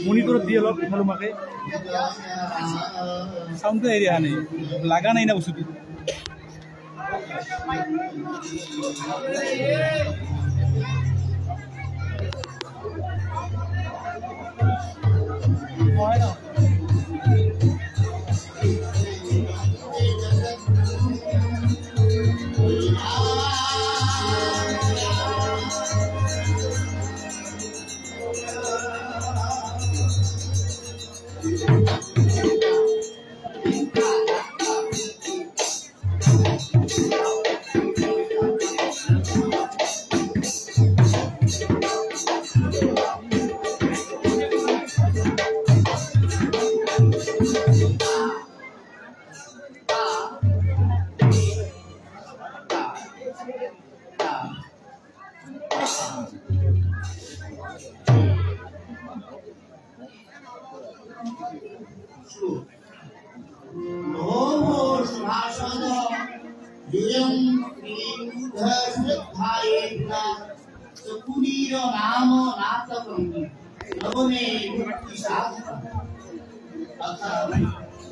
মনিটৰত দিয়ে অলপ তোমালোকে সাউন্ডটো এৰি অহা নাই লাগা নাই না বস্তুটো হয় না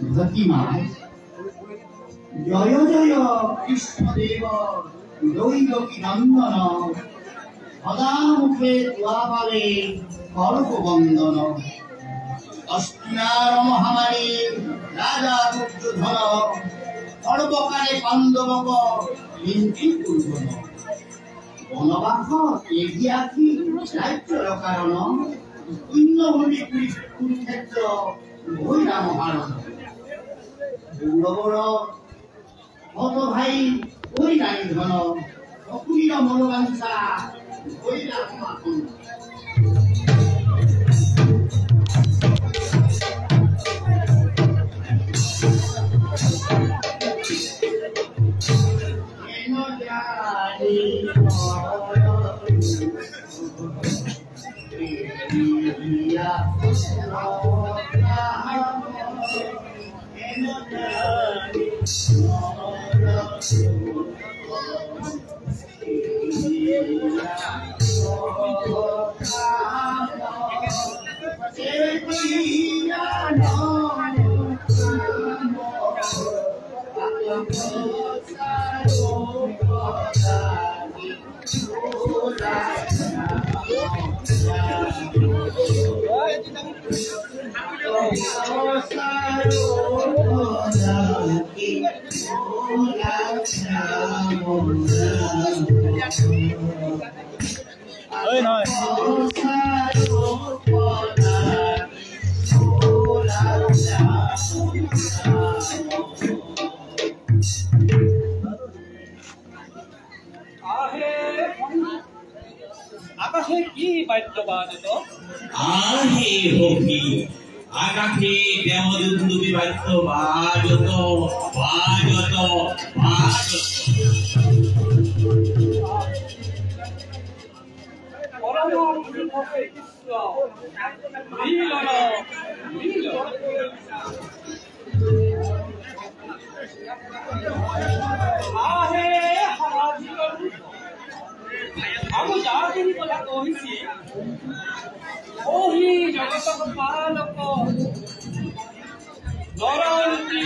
ভক্তিমায় জয় জয় কৃষ্ণদেব দৈবকী নন্দন সদামুখে দুয়াপালে করক বন্দন অস্তিনার মহামারী রাজা দুর্যোধন সর্বকালে পাণ্ডবক বিনতি পূর্বন বনবাস এগিয়াকি রাজ্যর কারণ পুণ্যভূমি কুরুক্ষেত্র ভৈরা মহারণ গৌরবর হত ভাই ভৈরা নিধন অকুলীর মনোবাঞ্ছা ভৈরা সমাপন আকাশে কি বাদ্য বাজত আহে হকি আকাশে দেবদুন্দুবি বাদ্য বাজত বাজত বাজত আমি যাহাখিনি কথা কহিছি ওহি জগতক পালক নরন্তি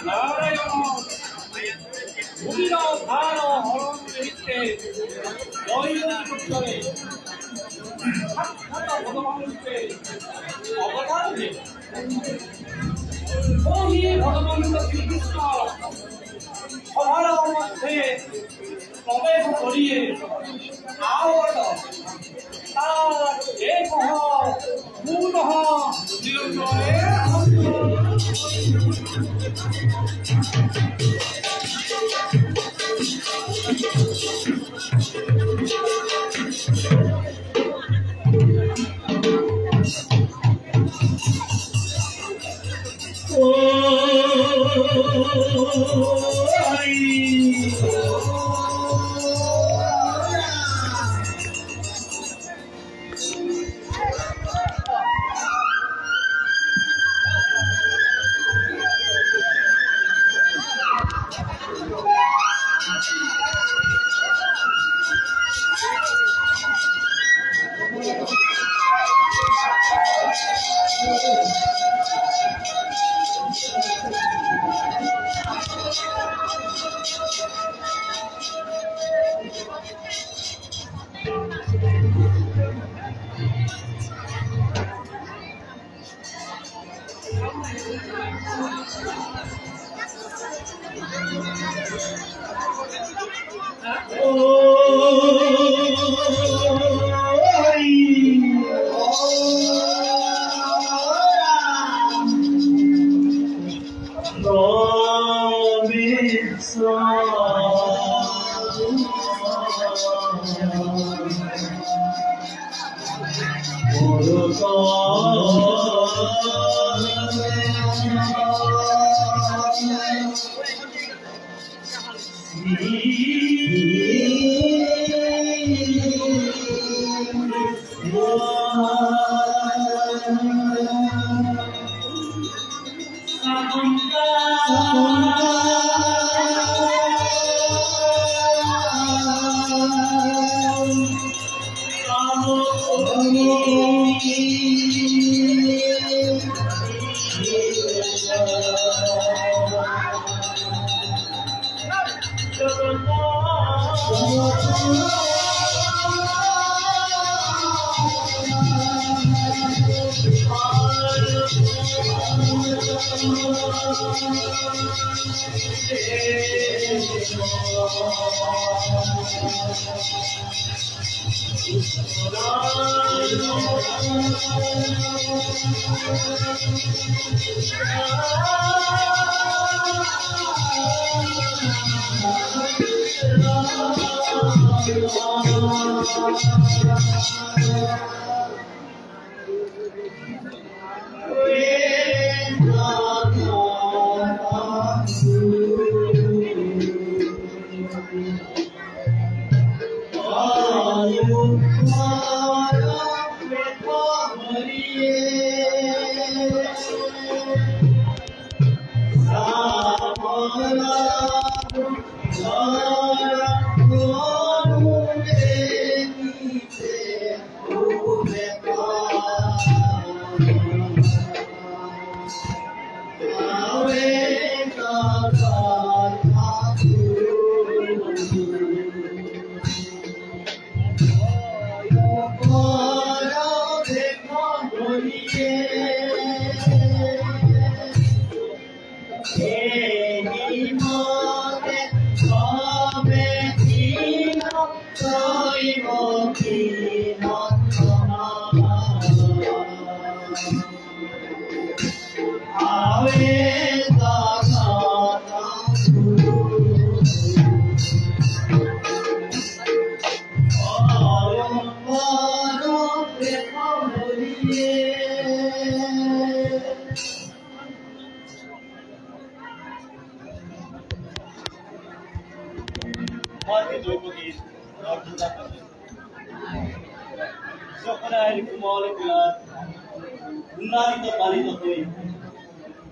নারায়ণ ভূমির ভার হরণ রহিতে দৈবী সাক্ষাৎ ভগবান রূপে অবতার দেব ওহি ভগবান শ্রীকৃষ্ণ সভার মধ্যে প্রবেশ করিয়ে আওয়াজ তার এক মূল নিরঞ্জনে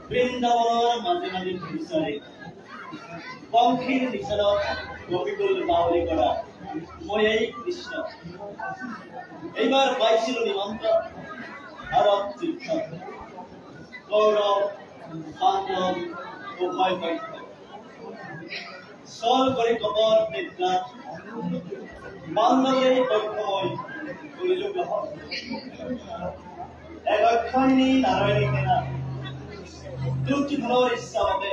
বৃন্দাবনৰ মাজে মাজে বিচাৰে পংখীৰ নিচানত গোপীকুল বাউলি কৰা মই এই কৃষ্ণ এইবাৰ পাইছিলো নিমন্ত্ৰণ ভাৰত তীৰ্থ গৌৰৱ পাণ্ডৱ উভয় পক্ষ চল কৰি কপট নিদ্ৰাত বান্ধৱী পক্ষ মই কৰিলো গ্ৰহণ একক্ষণী নাৰায়ণী সেনা দুটি ফলৰ ইচ্ছা মতে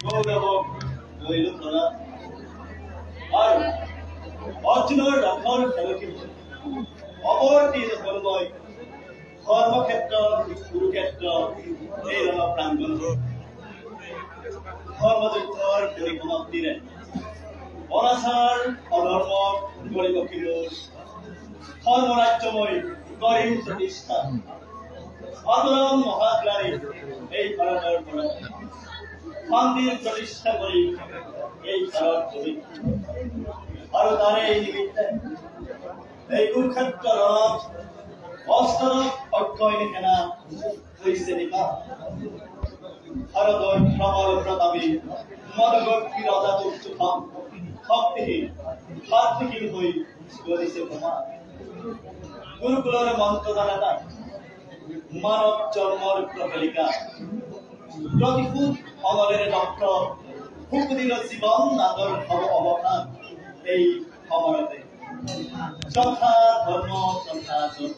গৌৰৱক ধৰিলো ধৰা আৰু অৰ্জুনৰ ৰথৰ খেলকি অৱৰ্তী হ'ল মই ধৰ্মক্ষেত্ৰ কুৰুক্ষেত্ৰ এই ৰণ প্ৰাংগণ ধৰ্মযুদ্ধৰ পৰিসমাপ্তিৰে অনাচাৰ অধৰ্মক কৰিব কিমোৰ ধৰ্মৰাজ্য মই কৰিম প্ৰতিষ্ঠা আন্দোলন মহাগ্ৰাৰী এই ভাৰতৰ পৰা শান্তিৰ প্ৰতিষ্ঠা কৰি এই ভাৰত কৰি আৰু তাৰে এই নিমিত্তে এই কুৰুক্ষেত্ৰ ৰণত অষ্টদশ অক্ষয়নী সেনা হৈছে নিকা ভাৰতৰ প্ৰবল প্ৰতাপী মদগৰ্ভী ৰজাটোক চুফাম শক্তিহীন ভাতৃহীন হৈ কৰিছে ভ্ৰমা গুৰুকুলৰ মন্ত্ৰদাতা মানৱ জন্মৰ প্ৰহেলিকা প্ৰতিশোধ সমলেৰে দক্ষ সুকুদিৰ জীৱন নাটৰ হ'ব অৱসান এই সময়তে যথা ধৰ্ম তথা জয়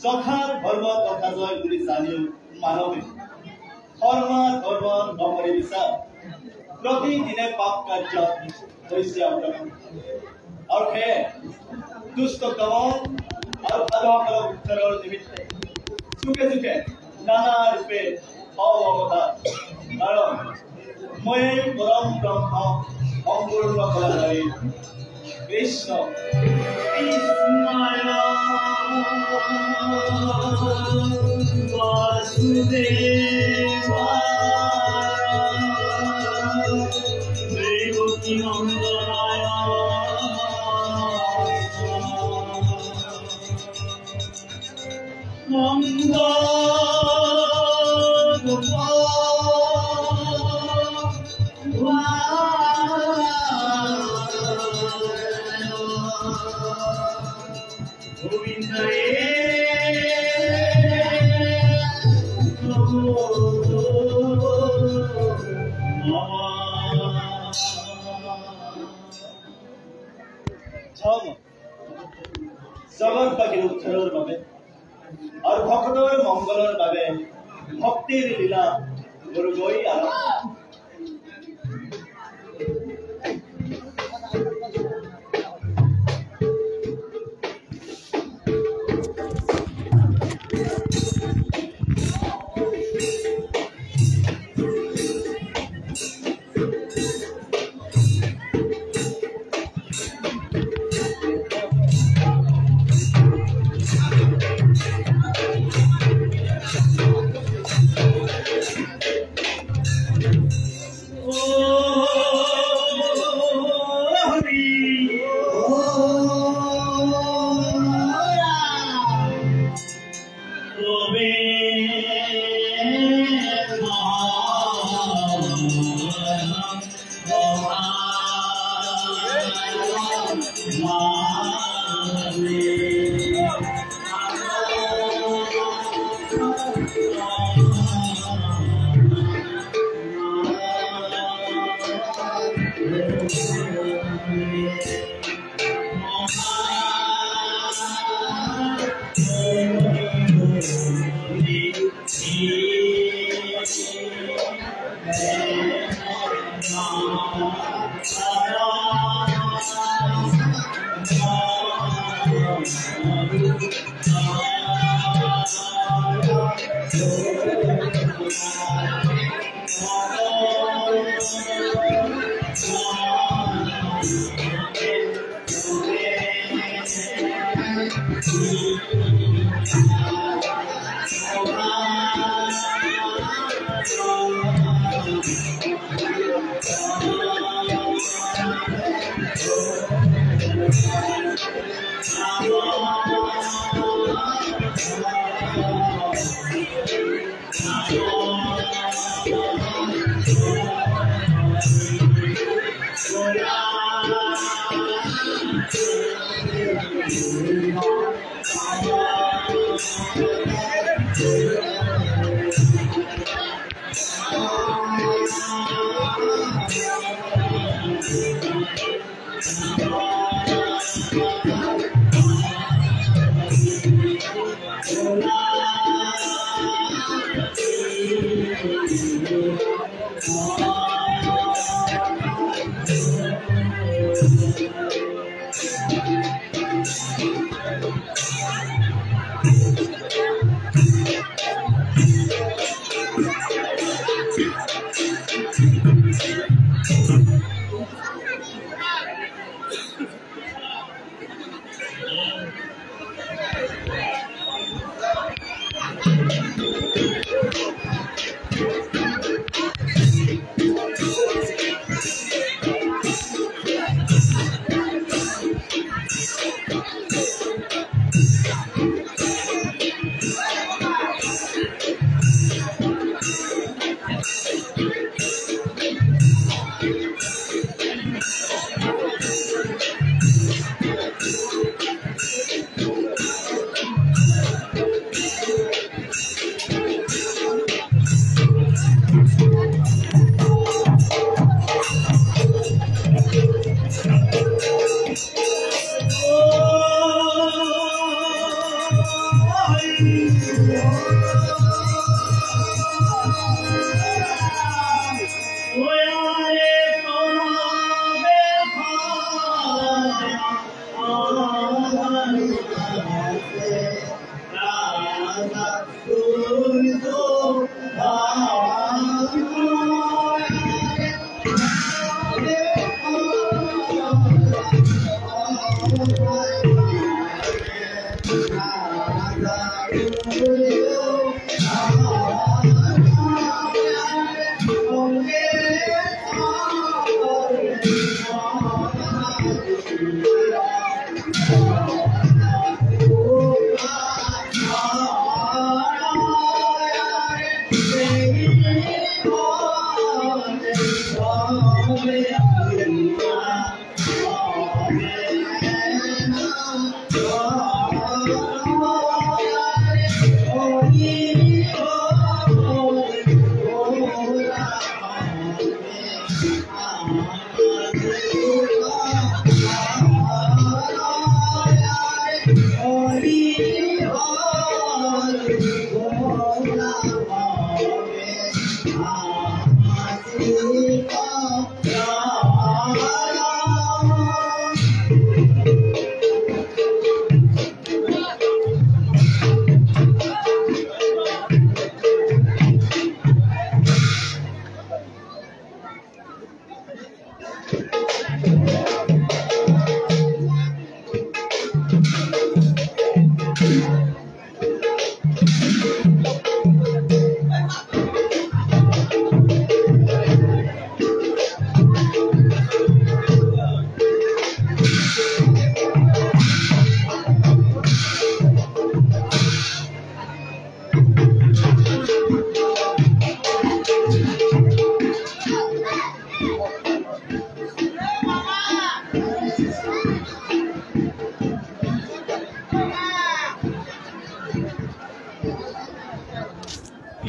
যথা ধৰ্ম তথা জয় বুলি জানিও মানৱে ধৰ্ম নকৰি বিচাৰ প্ৰতিদিনে পাপ কাৰ্য হৈছে অগ্ৰগণ আৰু সেয়ে দুষ্ট দমন আৰু সাধকসকলক উদ্ধাৰৰ নিমিত্তে যুগে যুগে নানা ৰূপে অৱতাৰ কাৰণ মই পৰম ব্ৰহ্ম সম্পূৰ্ণ কলাধাৰী কৃষ্ণ বাসুদেবা দেবকী নন্দনায় নন্দ উদ্ধাৰৰ বাবে আৰু ভক্তৰ মংগলৰ বাবে ভক্তিৰ লীলা গৈ আৰম্ভ।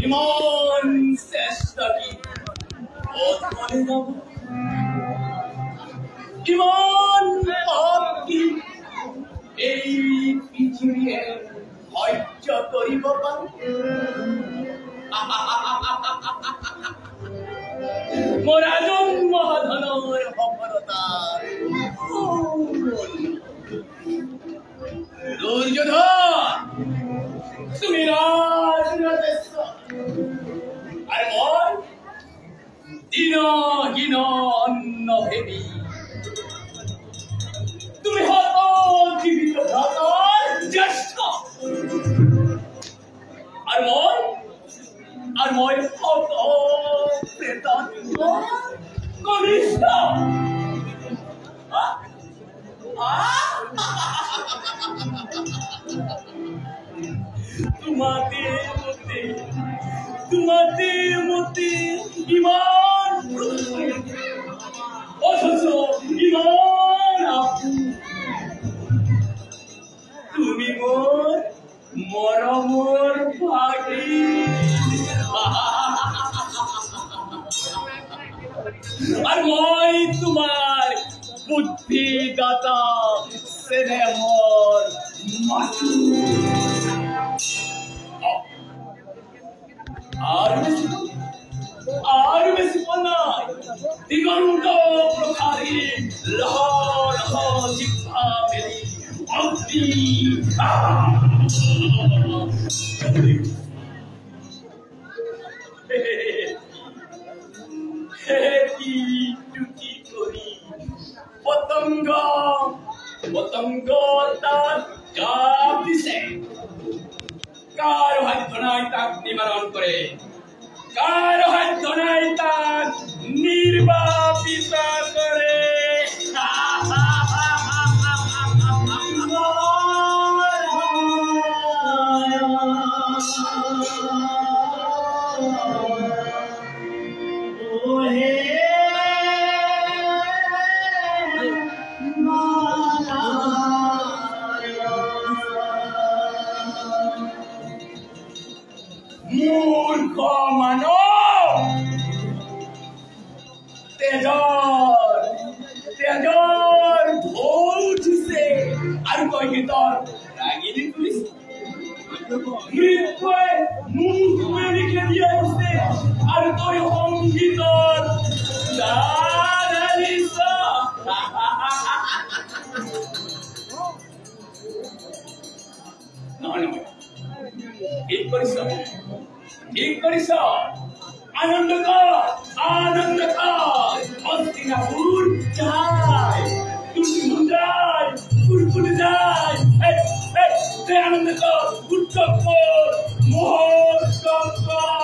ইমান চেষ্টা কি অধৰে যাব ইমান পাপ কি এই পৃথিৱীয়ে সহ্য কৰিব পাৰে মোৰ আজন্ম সাধনৰ সফলতা দুৰ্যোধন তুমি ৰাজৰাজেশ্বৰ আৰু মই দিনহীন অন্নভেদী তুমি হত জীৱিত ভ্ৰাতৰ জ্যেষ্ঠ আৰু মই হত প্ৰেতত কনিষ্ঠ তোমাদের মতে ইমান অথচ ইমান তুমি মোর মরমর ভাগী আর মই তোমার বুদ্ধিদাতা স্নেহর মাতু আর বেশি নাই দিগন্ত প্রখারী লহ লহ জিহ্বা মেলি অগ্নি টুটি করি পতঙ্গ তার চাপ দিছে কার হাত নাই তাক নিবারণ করে কার হাত নাই তাক নির্বাপিত করে মূর্খ মানব তেজর ঢোল উঠিছে আর কয় তোর রাগিনি তুলিস মৃত্যুয়ে মুখ লিখে দিয়ে আসছে আর তোর সংগীতর ঠিক করিস আনন্দ কর হস্তিনাপুর যায় তুমি যায় কুরকুর যায় আনন্দ কর উৎসব কর মহোৎসব কর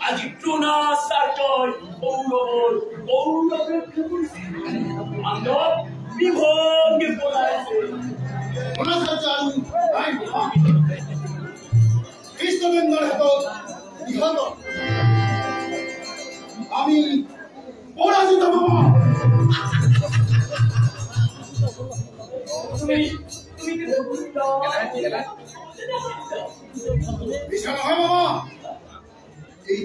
আজি ট্রোনা সার্জয় গৌরবের বান্ধব বিভঙ্গে পড়াইছে কৃষ্ণবেন্দর হাতত নিহত আমি পরাজিত হব বিছানা হয় বাবা এই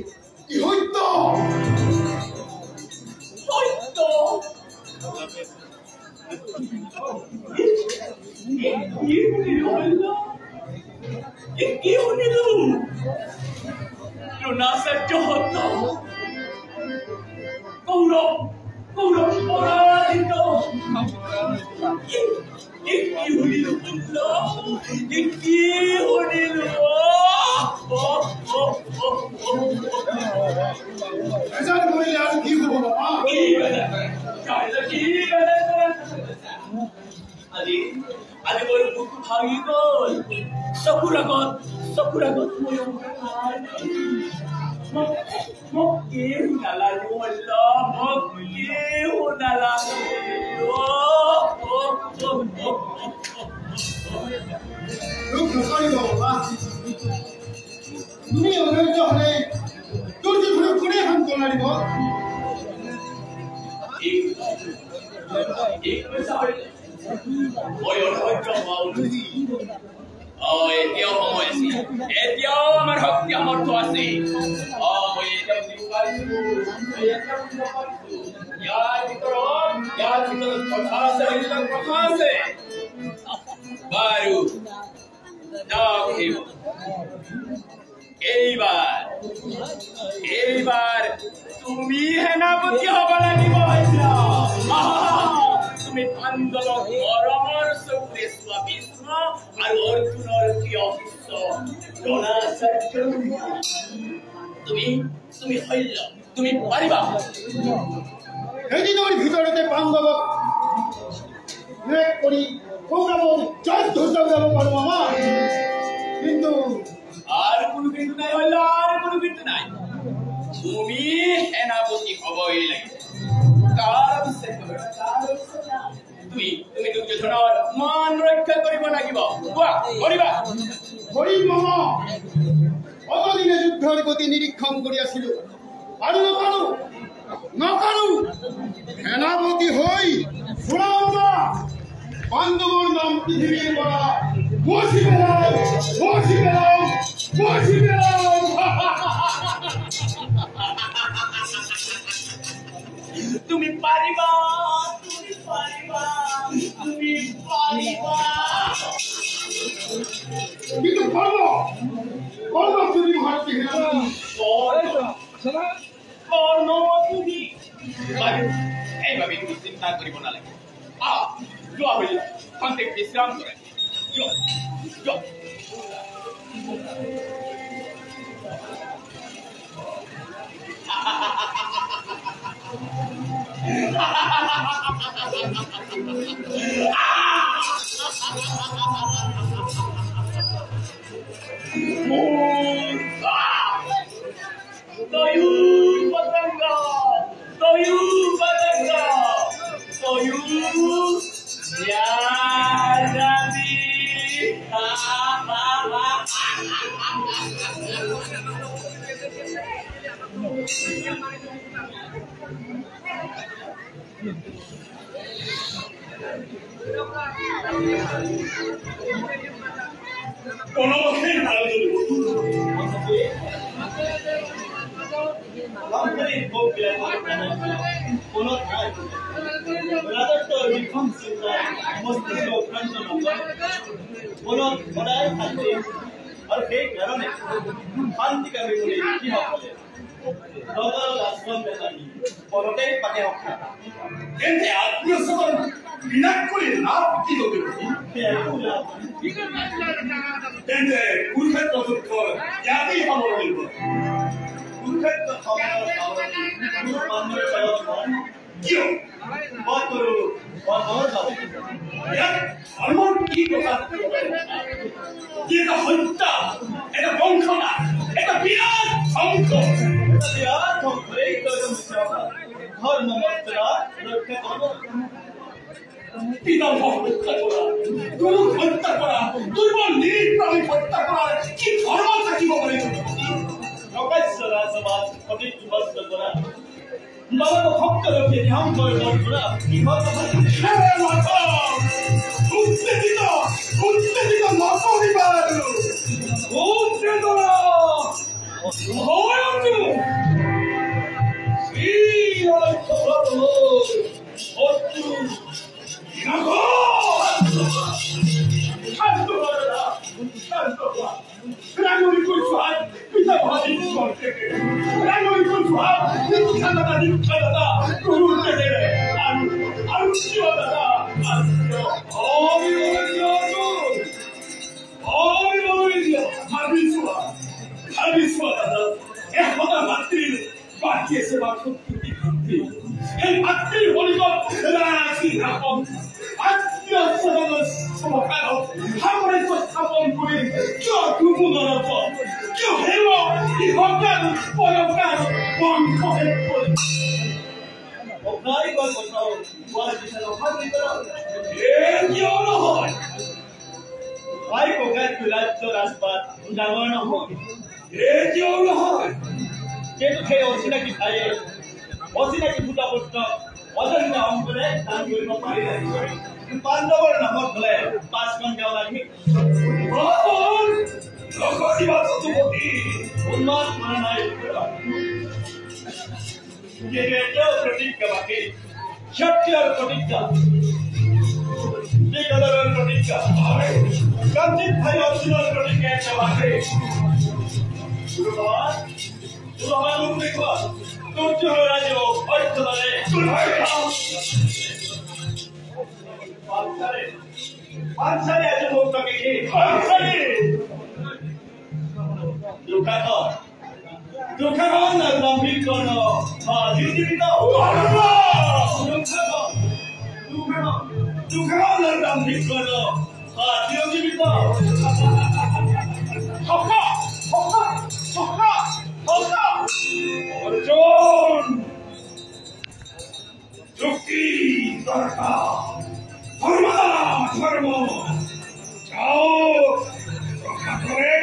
হইতো বেজার মরিলে আর কি হবো বাবা? আজি বড় বুক ভাঙি গল চকুৰাগত মই মোক কেউ নালাগে মোক কেউ নালাগে দুখ নকৰিব বাবা। তুমি অধৈৰ্য হলে তোৰ যিকোনো কোনে শান্ত নাৰিব? মই অধৈৰ্য হোৱা এতিয়াও সময় আছে, এতিয়াও আমাৰ শক্তি সামৰ্থ আছে। মই এতিয়াও দিব পাৰিছো, ইয়াৰ ভিতৰত কথা আছে, কথা আছে। বাৰু যাওক এইবাৰ তুমি সেনাপতি হব লাগিব। তুমি পাণ্ডৱক মৰমৰ চকুৰে চোৱা ভীষ্ম আৰু অৰ্জুনৰ প্ৰিয় শিষ্য দ্ৰোণাচাৰ্য। তুমি শৈল্য, তুমি পাৰিবা। এদিনৰ ভিতৰতে পাণ্ডৱক শেষ কৰি কৌৰৱৰ যুদ্ধ যাব পাৰো আমাৰ। কিন্তু আৰু কোনো কিন্তু নাই হইল, আৰু কোনো কিন্তু নাই। তুমি সেনাপতি হবই লাগিব। তুমি দুৰ্যোধনৰ মান ৰক্ষা কৰিব লাগিব। কৰিম মামা। অতদিনে যুদ্ধৰ গতি নিৰীক্ষণ কৰি আছিলো আৰু নকৰো সেনাপতি হৈ পাণ্ডৱৰ নাম পৃথিৱীৰ পৰা মচি পেলাও। তুমি পাৰিবা। কিন্তু কৰ্ম তুমি ভাৰতী এইভাবে তুমি চিন্তা কৰিব নালাগে। যোৱা হইল খন্তেক বিশ্ৰাম কৰে। আৰু সেই কাৰণে শান্তিকামী বুলি কৃষকসকলে নগৰৰ আশ্ৰম বেচাৰি পদতে পাতে ৰক্ষা তেন্তে আত্মীয়সকল বিনাশ কৰি লাভ কি হ'ব? তেন্তে কুৰুক্ষেত্ৰ যুদ্ধৰ ইয়াতেই সামৰণি লাগিব। কুৰুক্ষেত্ৰ কিয় মই কৰো ধৰ্মৰ কি কথা? এটা হত্যা, এটা বংশনা, এটা বিৰাট ধ্বংস। ধর্ম মর্যাদা রক্ষা করব। পিতামহ হত্যা করা, গুরু হত্যা করা, দুর্বল নিরীহ হত্যা করার কি ধর্ম থাকিব বলে প্রকাশ্যরা সমাজ সঠিক বিভক্ত করা বাবা ভক্ত লোকে ধ্যান করে করা কি উত্তেজিত নকরিবার উত্তেজনা সেই মাতৃৰ বলিদান ৰাখি ৰাখক আত্মীয় স্বজনৰ সমাধান সামৰাজ্য স্থাপন কৰি কিয় দুগুণত কিয় হেব ই সন্তান পৰকাৰ বংশ শেষ কৰি অগ্নাই গল কথাও কোৱা দিছিল অশান্তি কৰা কিয় নহয় ভাই ককাই ৰাজ্য ৰাজপাট ডাঙৰ নহয় কিয় নহয় কিন্তু সেই অচিনাকি ভাইয়ে অচিনাকি ভূতা পুত্ৰ অজন্তা অংকৰে দান কৰিব পাৰিলে পাণ্ডৱৰ নামত হ'লে 5খন গাঁও লাগি উন্মাদ কৰা নাই এতিয়াও প্ৰতিজ্ঞা বাকী সত্যৰ প্ৰতিজ্ঞা বিকলৰ প্ৰতিজ্ঞা কান্তিত ভাই অৰ্জুনৰ প্ৰতিজ্ঞা এটা বাকী অৰ্জুন যুক্তি দৰকাৰ ধৰ্ম যাও ৰক্ষা কৰে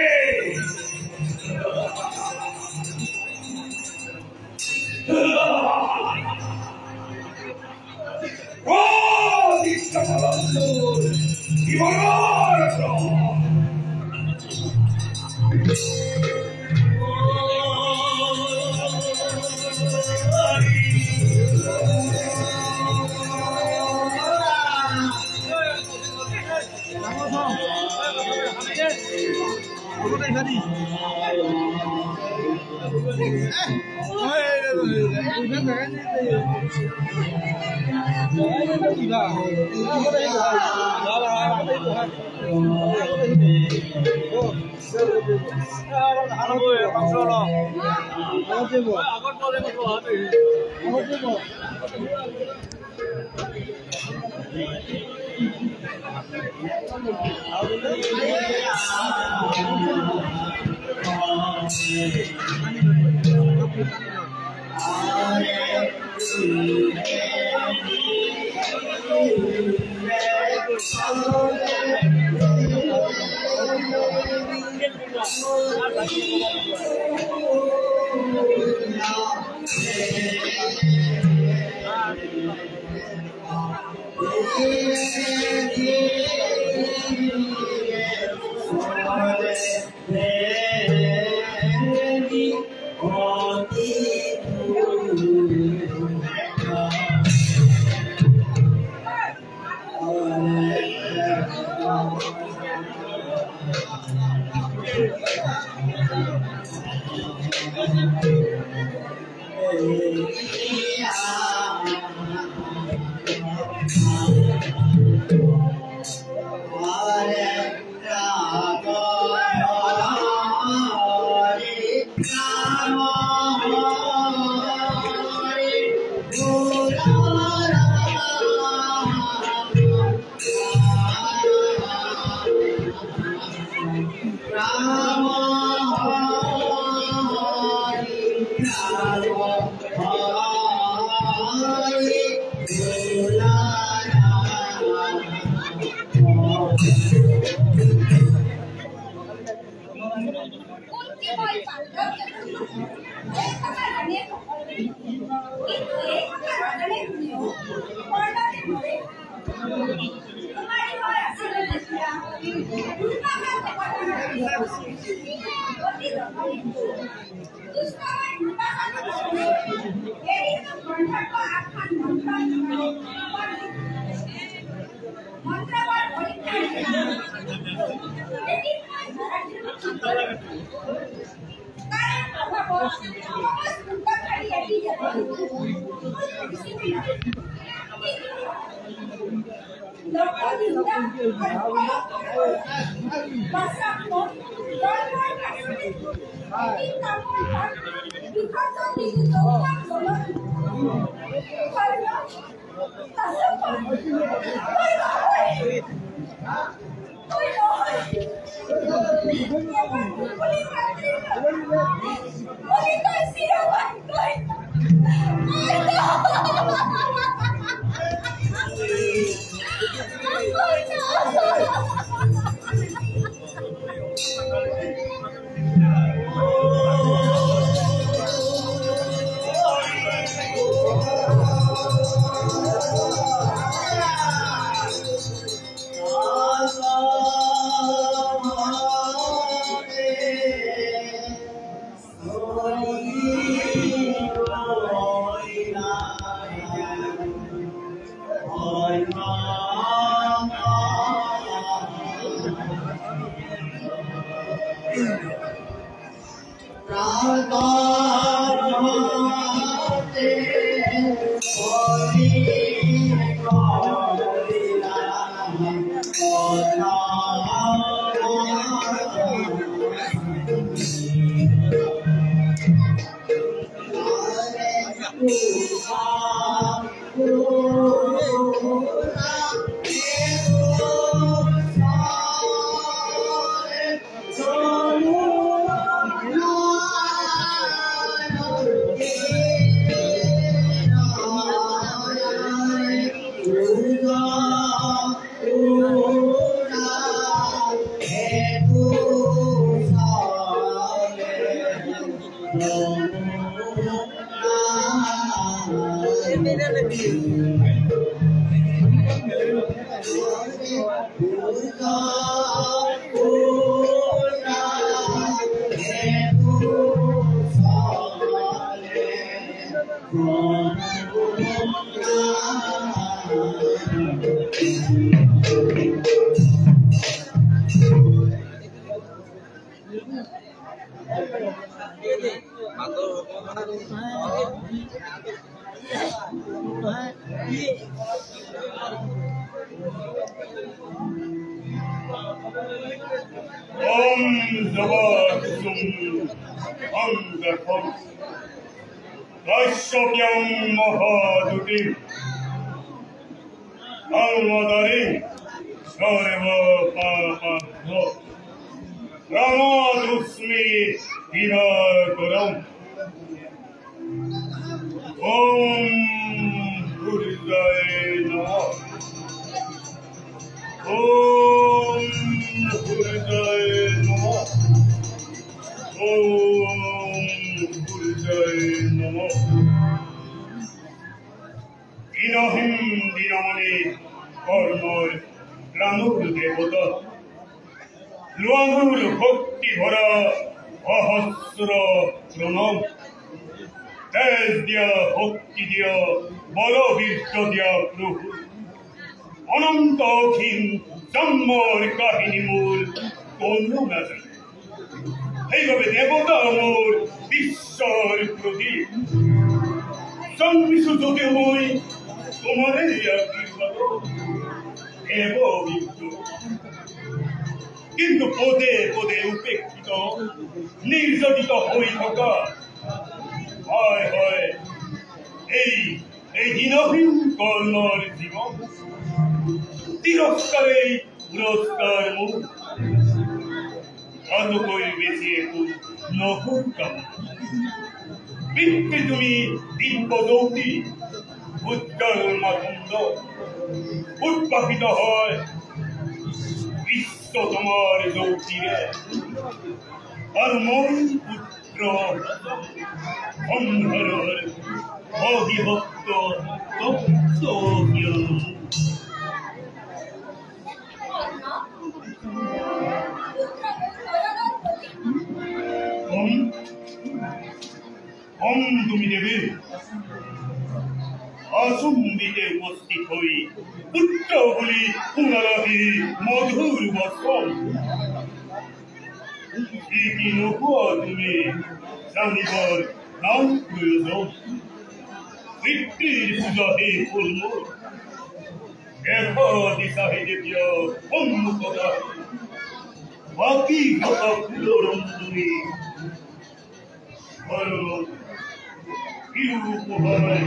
উপহাৰ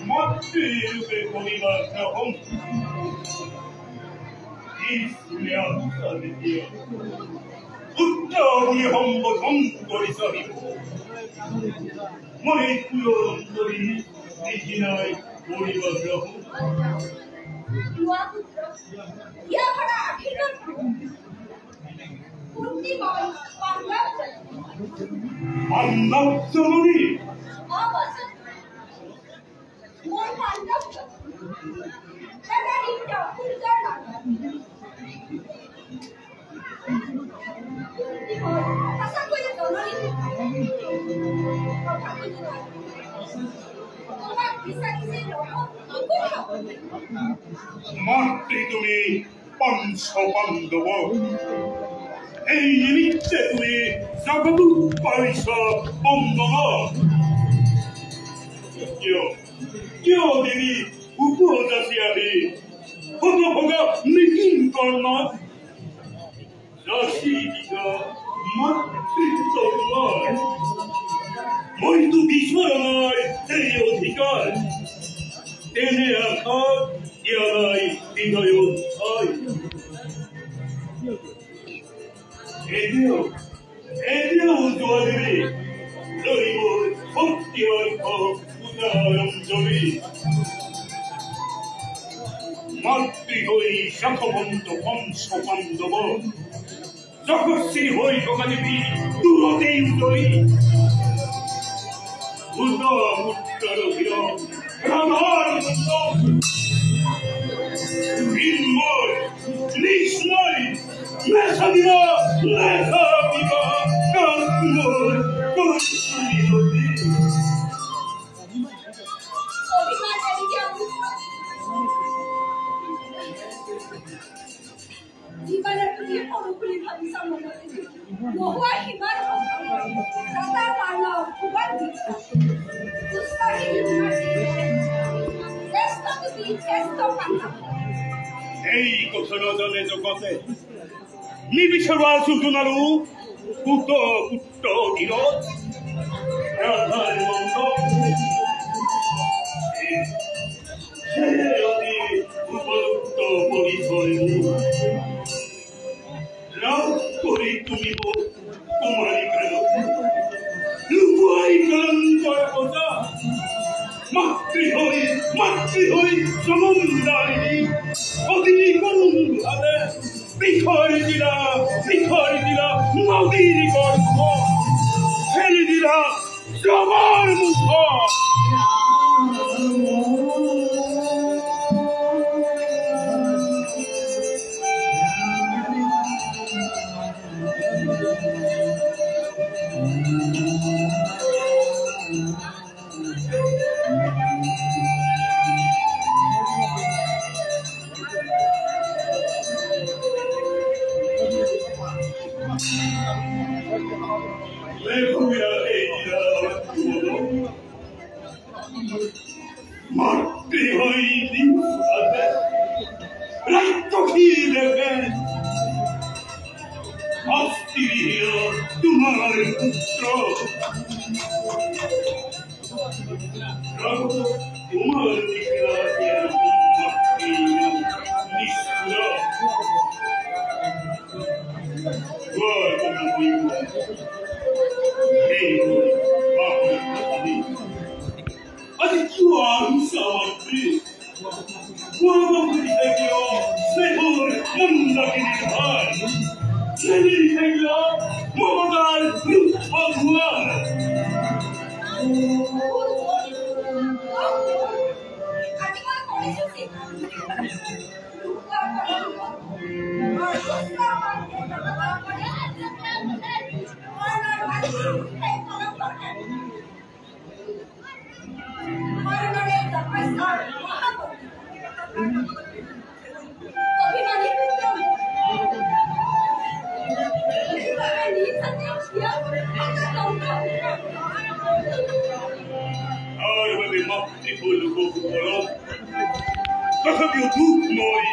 মাতৃৰূপে কৰিবাৰ গ্ৰহণ উত্তৰগুলি সম্বোধন কৰি চলিব মই পুৰণ কৰি নিচিনাই কৰিবা গ্ৰহণ পাণ্ডৱ জননী মাতৃ তুমি পঞ্চ পাণ্ডৱ এই নিমিত্তে তুমি জগতু পাৰিছ বন্দন কিয় দেৱী উপজাতি আহি ভগা নিকিন কৰ্ণ ৰাশি দিশা মাতৃত্ব তোমাৰ মইতো বিচৰণৰ সেই অধিকাৰ তেনে আঘাত ইয়াৰাই হৃদয়ত হয় এতিয়াও যোৱা দেৱী লৈ মোৰ ভক্তি অৰ্থ উদাহৰণ জৰি মাতৃ হৈ শাখবন্ত পঞ্চ পাণ্ডৱ যশস্বী হৈ থকা দেৱী দূৰতেই উতৰি পুত্ৰৰ ৰাধাৰ বিন্ময় নিশ্চয় লেখা দিবা কাশ্মীৰ এই কথা নজনে জগতে নিবিচাৰা যোজনাৰো পুত্ৰ ধীৰত ৰাধাৰ অতি উপযুক্ত পৰিচয় লাভ কৰি তুমি তোমাৰি লুকুৱাই কান্তৰ কথা মাতৃ হৈ সমন্দাৰিণী অতি কৰুণভাৱে বিখৰি দিলা নদীৰ গৰ্ভ ফেলি দিলা জবৰ মুখ মাতৃ হৈ তোমাৰ পুত্ৰ তোমাৰ তথাপিও দুখ মই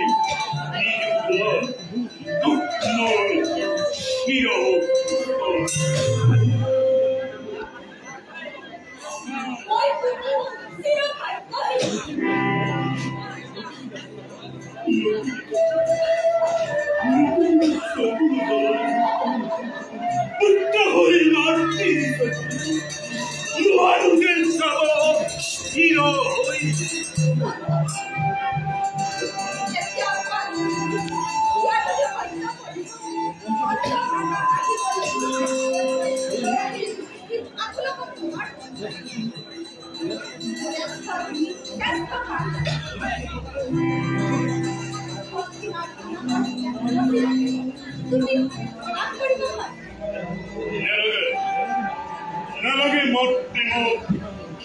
ನನಗೆ ಮೊಟ್ಟೆನೋ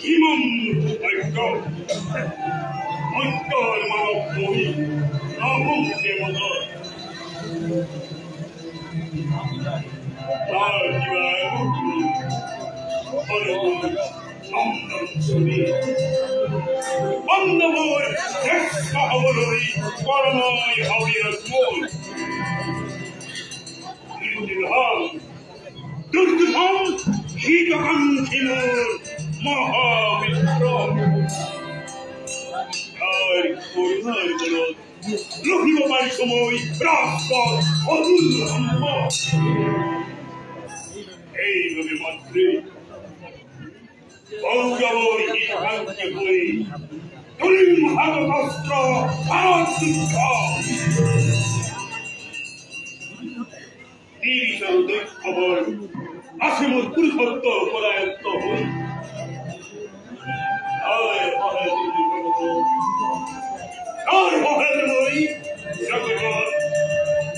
ಹಿಮಂ ಅಯ್ಯೋ ಮಂಟೋರ್ ಮನೋಪೋಯಿ ನಾಮುಂತೆ ಮದ Wonderful, discovery, for my obvious mood. In the hall, Durgam, he can kill Mahavishnu. Looking at my Samoy, Rascal, Odulhamma. Hey, look at my tree. Oh, he can't play. Tulim Havastra, Paratika. These are the cover. Asimur Pulhato for I am told. I have the money.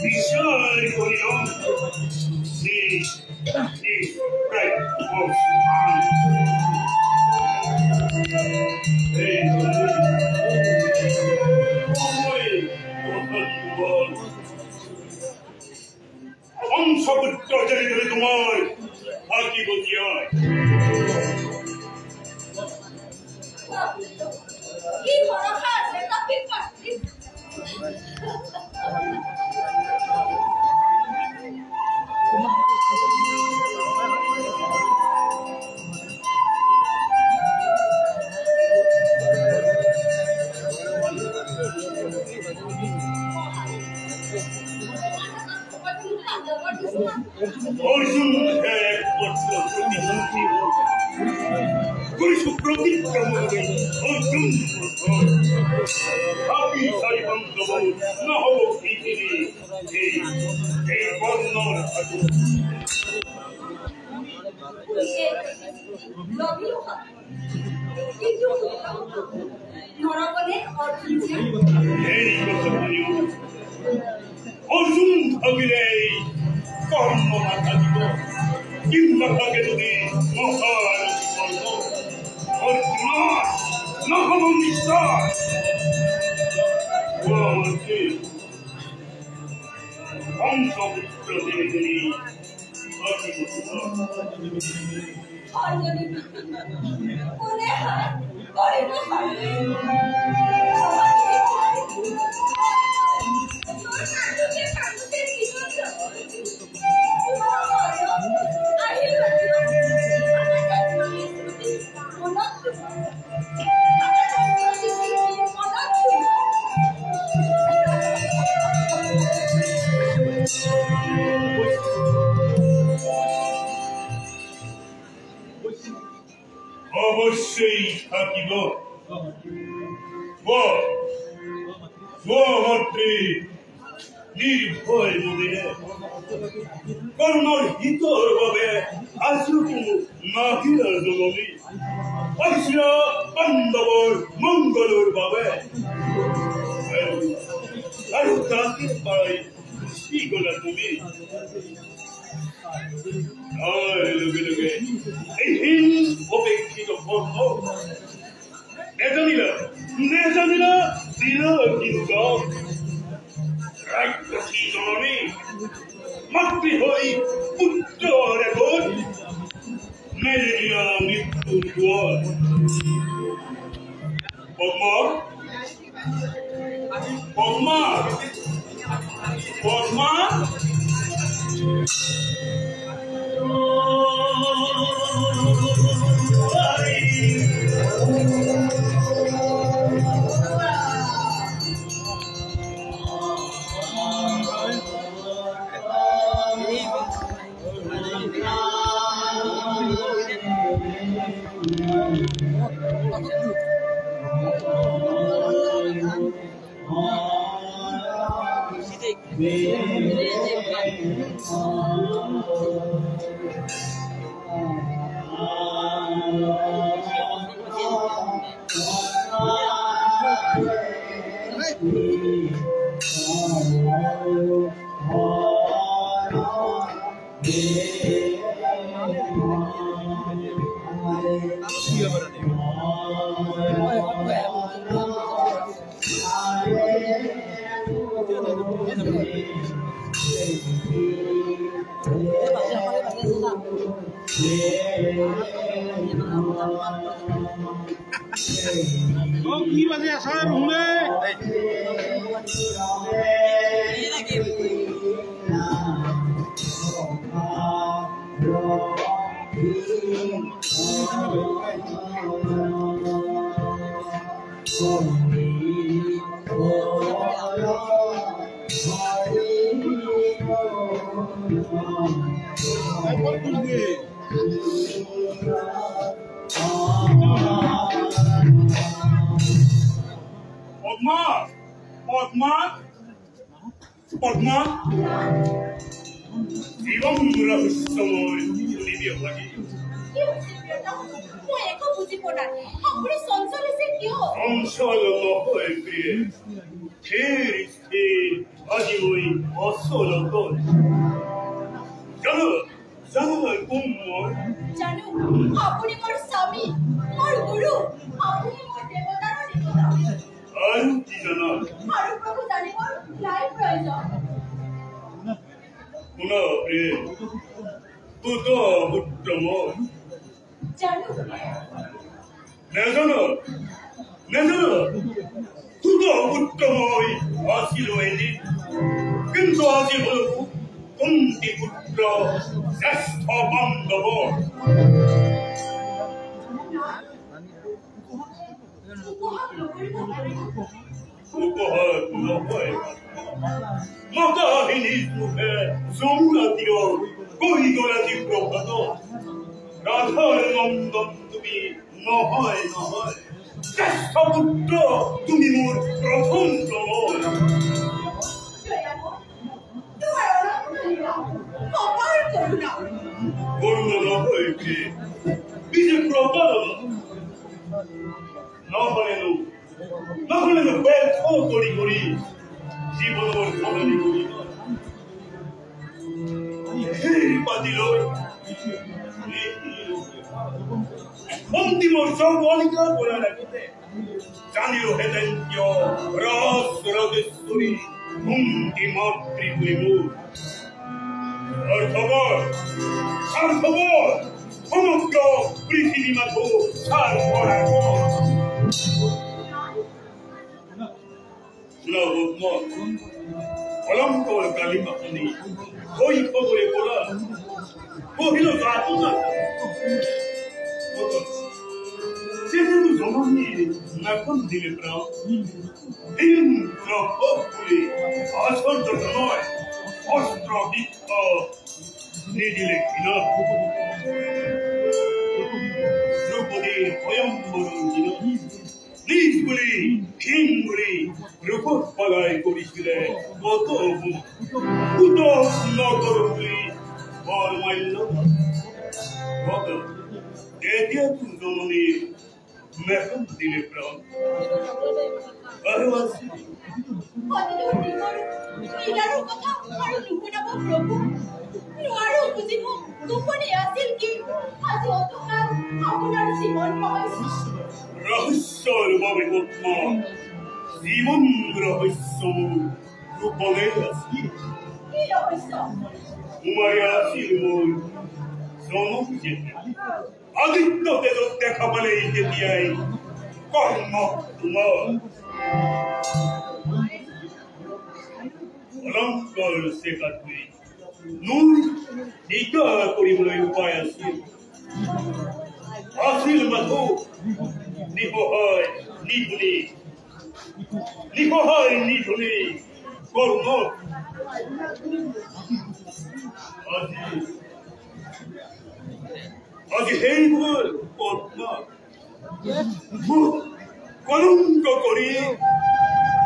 Be sorry for you. See, right, folks. हम सब चर्चा तुम्हार आकी बोतिया ये थोड़ा खास है तब भी पार्टी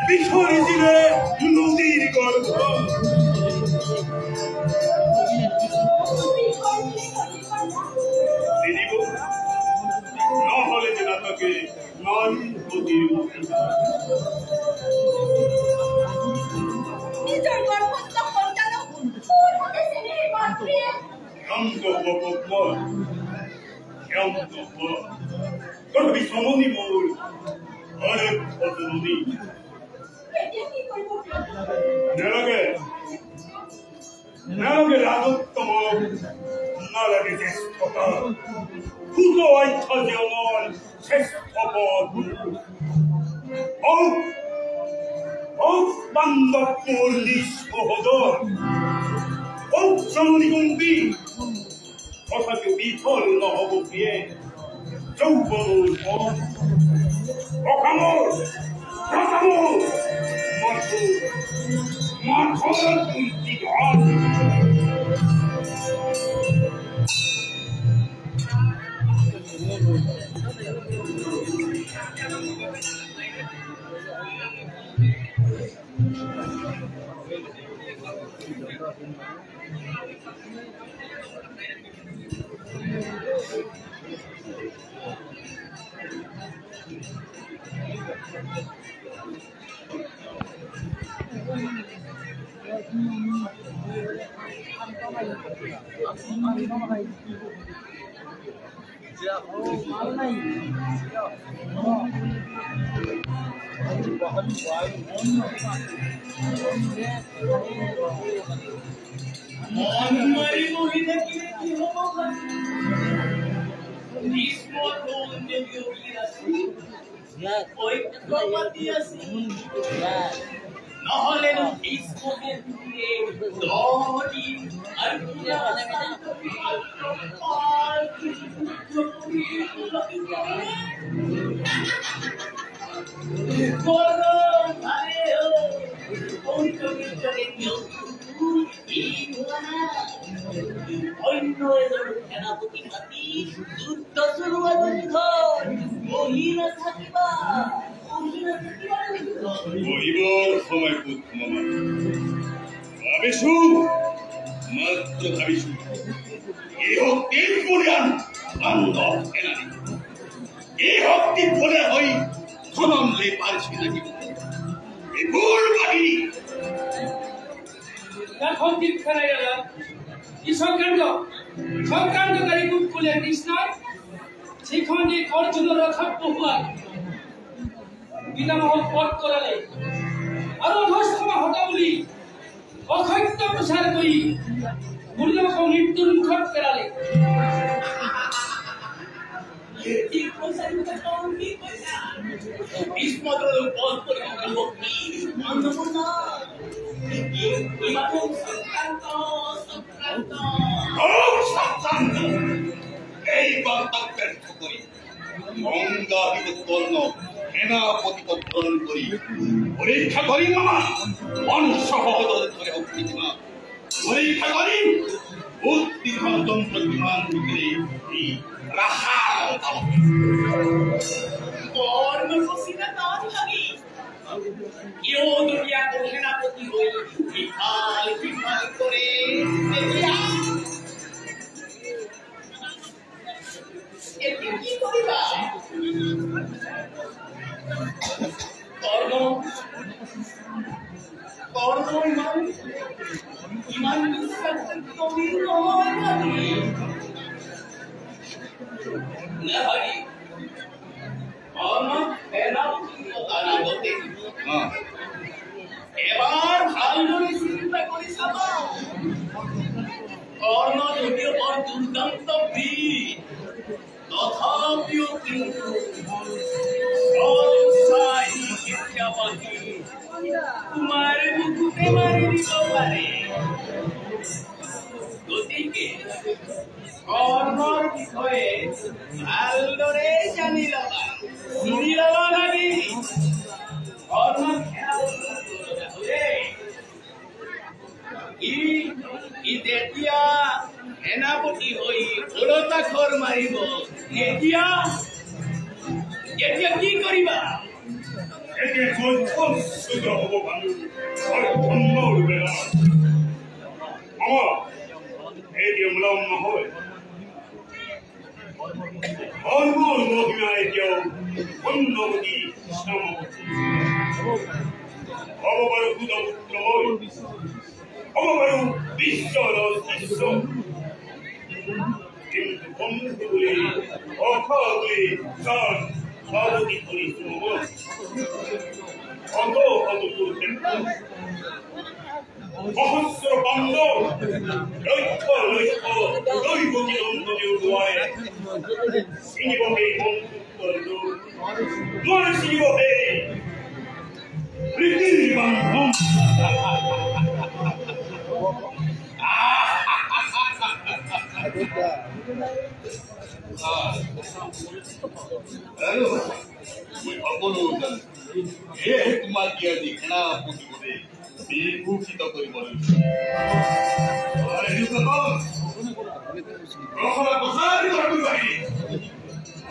বিছড়িছিলে নদীর গর্ভ দিদিব নহলে যে নাটকে নারী নদীর নিজের গর্ভ তখন কেন ফুল হতেছে নির্মাণ প্রিয় শান্ত বকবল শান্ত বল করবি সমনি মোর আরে নদী এটা কি করব নালগে রাজত্তম নালগে জ্যেষ্ঠতা পুজো ঐক্য যেমন শ্রেষ্ঠ পদ বান্ধব পল্লী সহোদর শ্রমনিগম্বী তথাপি বিফল নহব প্রিয়ে যৌবন অকামর মাথর দুইটি ঘর নহলে ইসমোহের দহটি আর অন্য এজন সেনাপতি পাতি যুদ্ধ শুরু মহিলা থাকিবা বহিবর সময় ভাবিছো মাত্র ভাবিছো এই শক্তির পৰিয়াল বান্ধৱ সেনানী এই শক্তি বলে হৈ ধনলে পাৰছি লাগিব এইবোৰ বাহিনী এখন দিন খেলাই গেল ই সংক্রান্তকারী কুটকুলের কৃষ্ণায় সেখানে অর্জুন রথক বহুয়া পিতামহ পথ করালে আর অধস্তমা হতা বলি অখাদ্য প্রসার করি মূল্যক মৃত্যুর মুখত পেলালে এইবার ব্যর্থ করি গঙ্গাধিপত্যর্ণ সেনাপতিপত্তন করি পরীক্ষা করি মামা অনসহদর ধরে অগ্নিমা পরীক্ষা করি বুদ্ধি গণতন্ত্র বিমান ভিতরে এই রাখাল কেউ দুনিয়া কোন সেনাপতি হই বিফল বিফল করে কি করিবা কর্ম ইমান গভীর নয় না ভাই এবার ভালোভাবে চিন্তা করে চাবা কর্ণ যদিও বড় দুর্দান্ত বীর তথাপিও কিন্তু তোমার মুখে মারি দিতে পারে গতিকে কর্মর বিষয়ে ভালদৰে জানি লবা চিনি লবা লাগি কৰ্ম ই তেতিয়া সেনাপতি হৈ ওলটা খৰ মাৰিব এতিয়া 수저 호박하는 정말 배나 어머 애기 물어오면 호에 얼굴 먹으면 애기요 혼노기 시나먹고 어머 바로 구독 어머 바로 미쳐로 있어 কিন্তু বন্ধুগুলি অখাগুলি চান সাবধি করি শুনব অত অত করতেন সহস্র বন্ধ লক্ষ্য লক্ষ্য দৈবকী অন্তরে উঠোয় সিনিবকে বন্ধু তোর সিনিবকে প্রীতির বান্ধব তোমার দিয়া দেখনা প্রতিপদে বিভূষিত করিব রসনা প্রসারিত করিবাহি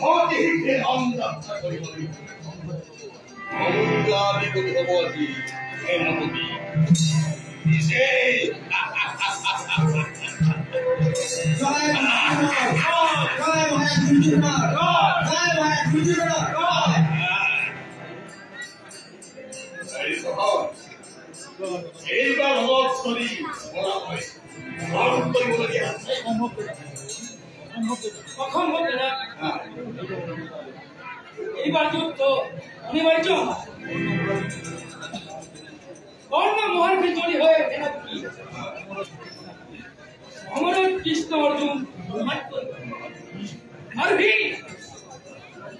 হতে হিতে অন্দাক্ষা করিব অমূল্যাদি করি হব আজি সেনাপতি বিশেষ এইবার হরি বলা হয় কখন হবে না এইবার যুদ্ধ অনিবার্য কর্ণ মহান বিজয়ী হয়ে আমার কৃষ্ণ অর্জুন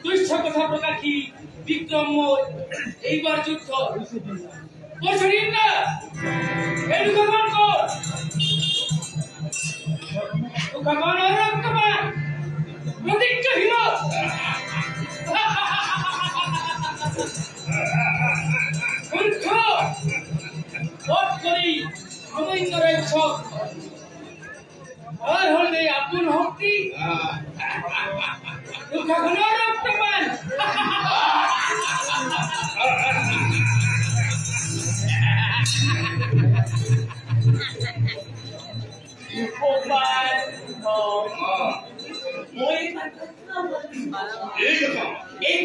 দুঃস্থ কথা প্রকাশী বিক্রম এইবার যুদ্ধ করছেন না এডুকেশন কর ভগবান রক্তমান প্রতিজ্ঞাহীন মূর্খ বধ করি অমৈন্দরের সব আর হলে আপন ভক্তি ভগবান রক্তমান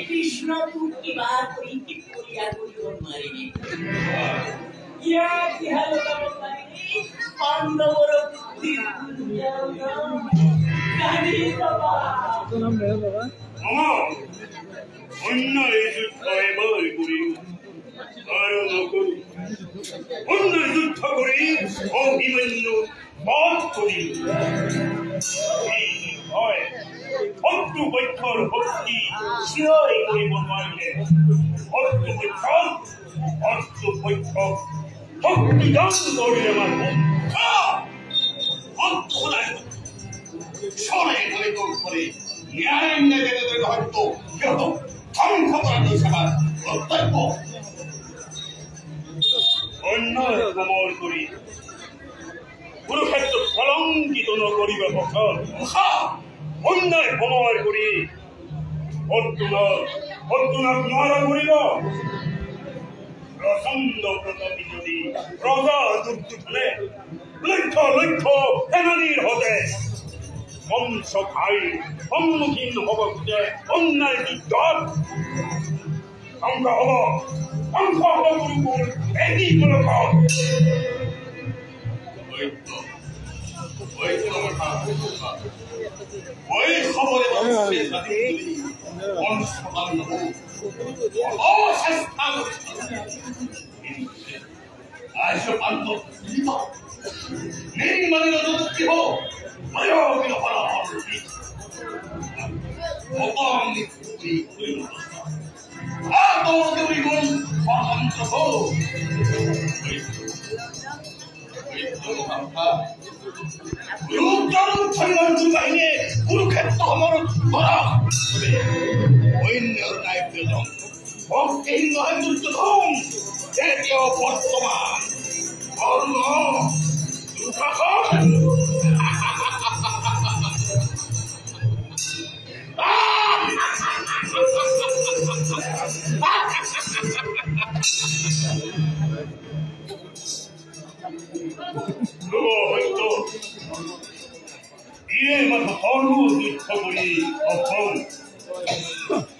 কৃষ্ণ তুকি বার করি কি করিয়া করিও মারিনি পাণ্ডবর অন্য এই যুদ্ধ এবার করি আরো নকরি অন্য যুদ্ধ করি অভিমন্যু বধ করি হয় শত্রু বৈঠর ভক্তি শিরই করিব মারিলে শত্রু বৈঠক ভক্তি দান করিলে মারব সরে করে তোর করে ন্যায় নেবে হয়তো যত ধ্বংস করার সেবার কর্তব্য অন্যায় কোমল করি কুরুক্ষেত্র কলঙ্কিত ন করিবে বছর অন্যায় কোমল করি অর্জুনক মারা করিব প্রচণ্ড প্রতাপী যদি প্রজা দুর্যোধনে লক্ষ লক্ষ সেনানীর হতে বংশ খাই সম্মুখীন হব খুঁজে অন্যায় যুদ্ধত ধ্বংস হব গুরুকুল এটি লোক ওই খবরে কুরুক্ষেত্র আমার ধরা অন্যের দায়িত্ব ভক্তিহীন নয় দুর্যোধন জাতীয় বর্তমান কর্ণ দুঃখাকর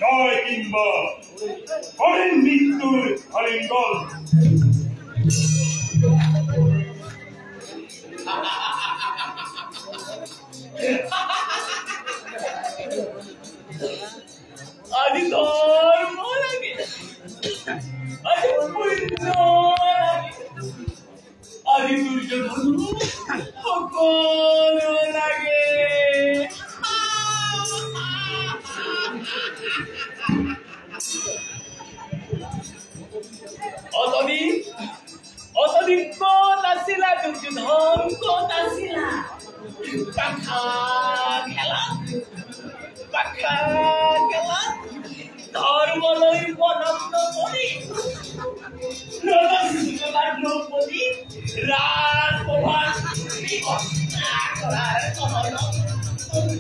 জয় কিংবা করেন মৃত্যুর আলিঙ্গন। আদি ধর্ম লাগে, আদি পুণ্য লাগে, আদি দুর্যোধন সকল লাগে। অতদিন কত আসিলা দুর্যোধন, কত আসিলা পাখা খেলা, পাখা খেলা ধর্ম লই বনগ্ন করি দ্রৌপদী রাজপ্রভার করার কমল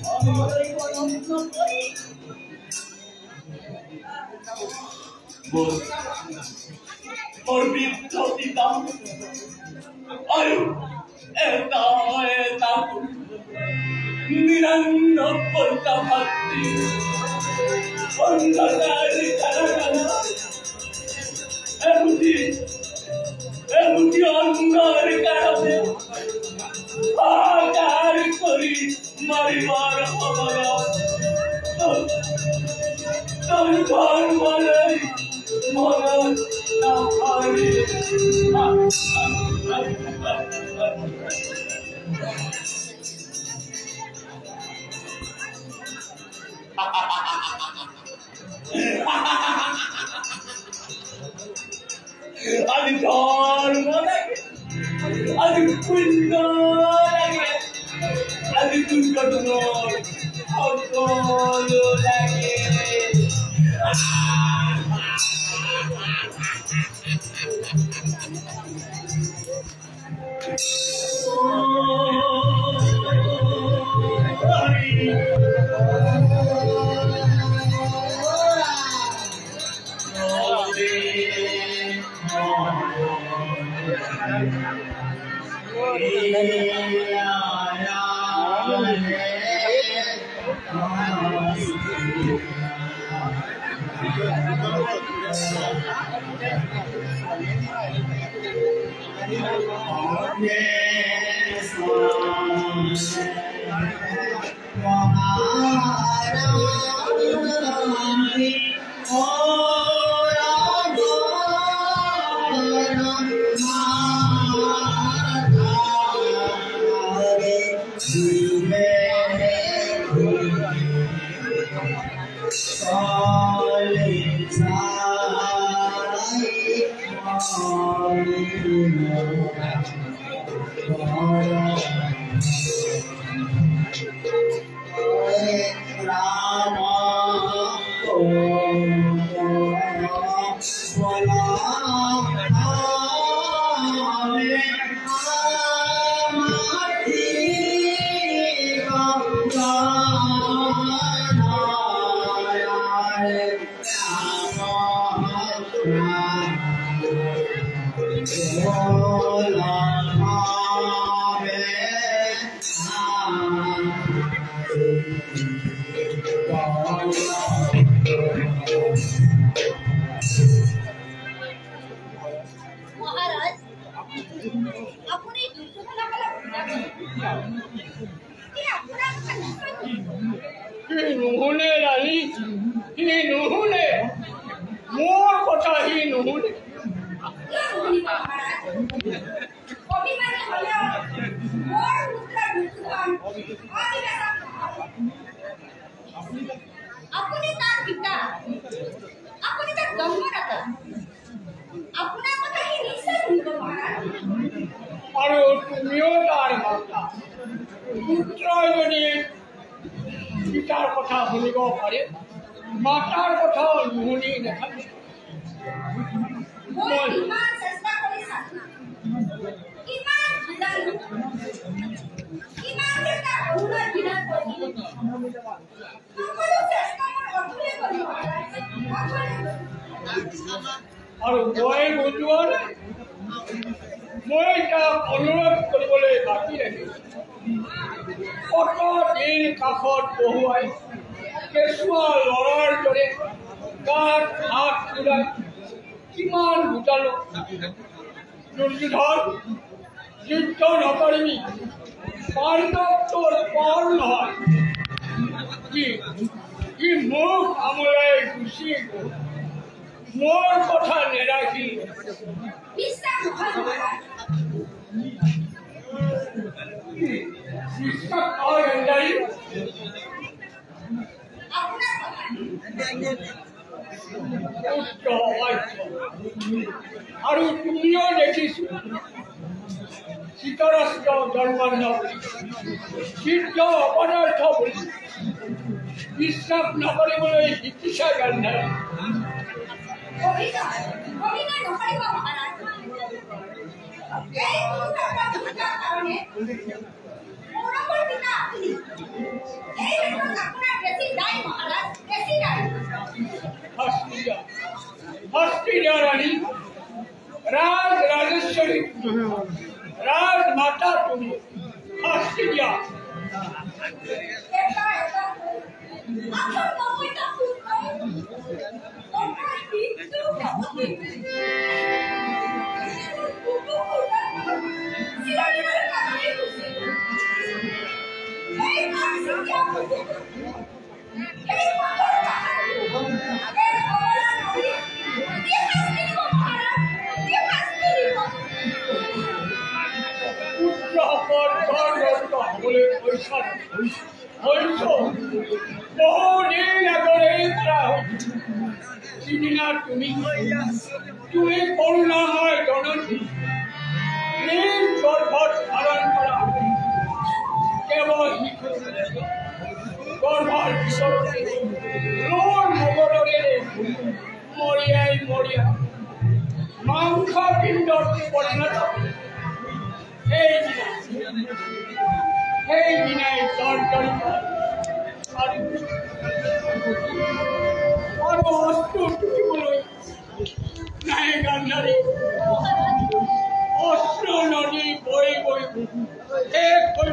ধর্ম লই বনগ্ন করি। মোর বৃদ্ধ পিতা আয়ু এটা নিরন্ন পল্টা ভাতৃ অন্ধকার কারাগার এমুটি অন্ধকার কারণে আকার করি মারিবার খবর তোর ধর্ম লই মরণ না পারি। আদি ধর্ম লাগে, আদি পুণ্য লাগে, আদি দুর্যোধন সকল লাগে। পিতার কথা শুনিব পাৰে, মাতাৰ কথা নুশুনি নাথাকে। আৰু মই বুজোৱা নাই মই তাক অনুৰোধ কৰিবলৈ বাকী ৰাখিছোঁ কত দিন কাষত বহুৱাই কেঁচুৱা ল'ৰাৰ দৰে গাত হাত ফুৰাই কিমান বুজালো দুৰ্যোধন যুদ্ধ নকৰিবি পাণ্ডৱ তোৰ পৰ নহয় কি মুখ আমলাই গুচি গ'ল মোৰ কথা নেৰাখি বিশ্বাস হয় গেন্দাৰী আৰু তুমিও দেখিছো শীতৰাষ্ট্ৰ ধৰ্মান্ধ সিদ্ধ অপদাৰ্থ বুলি বিশ্বাস নকৰিবলৈ শিকিছা গান্ধাৰী रानी राज राजेश्वरी राज माता तुम्ही हस्तिया তুমি করুণাময় জননী গর্ভত ধারণ করা কেবল গর্ভর ভিতরে রোর মগরে মরিয়াই মরিয়া মাংস পিণ্ডত পরিণত সেই দিনাই জর্জরিত আর অস্ত্র টুকিবলৈ নাই গান্ধাৰী অস্ত্ৰ নদী বৈ বৈ এক হৈ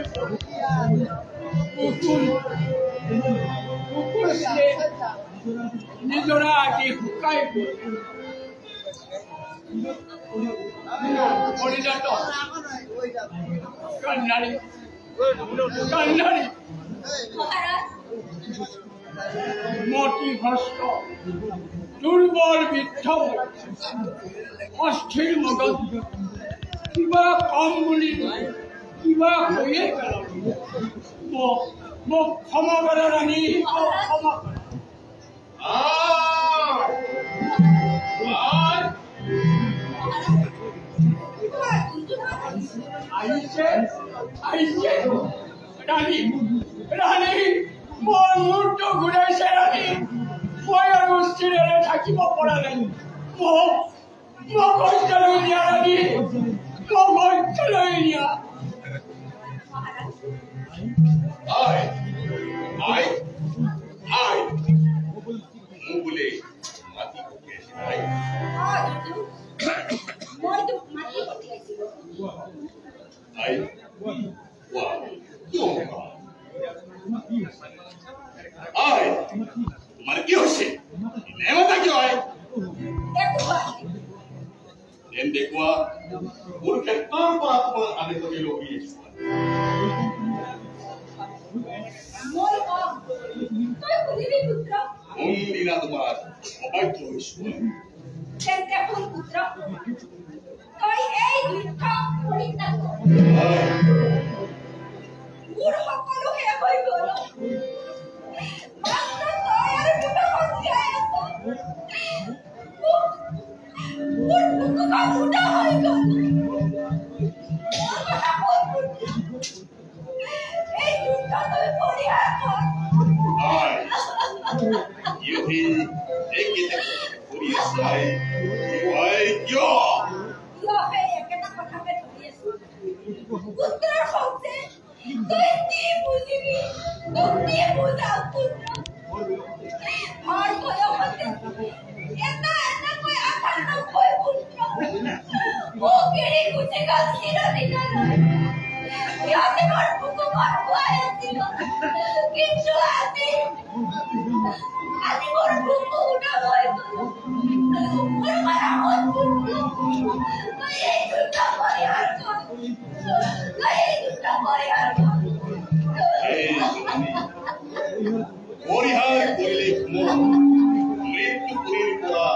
কুকুৰছিলে নিজৰা আদি শুকাই পৰিণত গান্ধাৰী গান্ধাৰী মতি হস্ত দুর্বল বৃদ্ধ অস্থির মগজ কিবা কম বুলি কিবা হয়ে গেল মোক ক্ষমা করে রানী ক্ষমা আহিছে আহিছে রানী রানী মোৰ মূৰটো ঘূৰাইছে ৰাণী মই আৰু স্থিৰেৰে থাকিব পৰা নাই মোক হত্যালৈ নিয়া ৰাণী মোক হত্যালৈ নিয়া তোমার কি হচ্ছে নেমতা কি হয় দেখুয়া ওর ক্ষেত্র পর আমি তোকে লভিয়েছি কোনদিনা তোমার অবাধ্য হয়েছিল It's not ইয়াতে মোর বুকু মোর ভয় ছিল কিন্তু আজি মোর বুকু উঠা ভয় মোর মারা মন বুকু এই দুটা পরিহার কর এই দুটা পরিহার কর পরিহার করিলে মোর মৃত্যু করির পড়া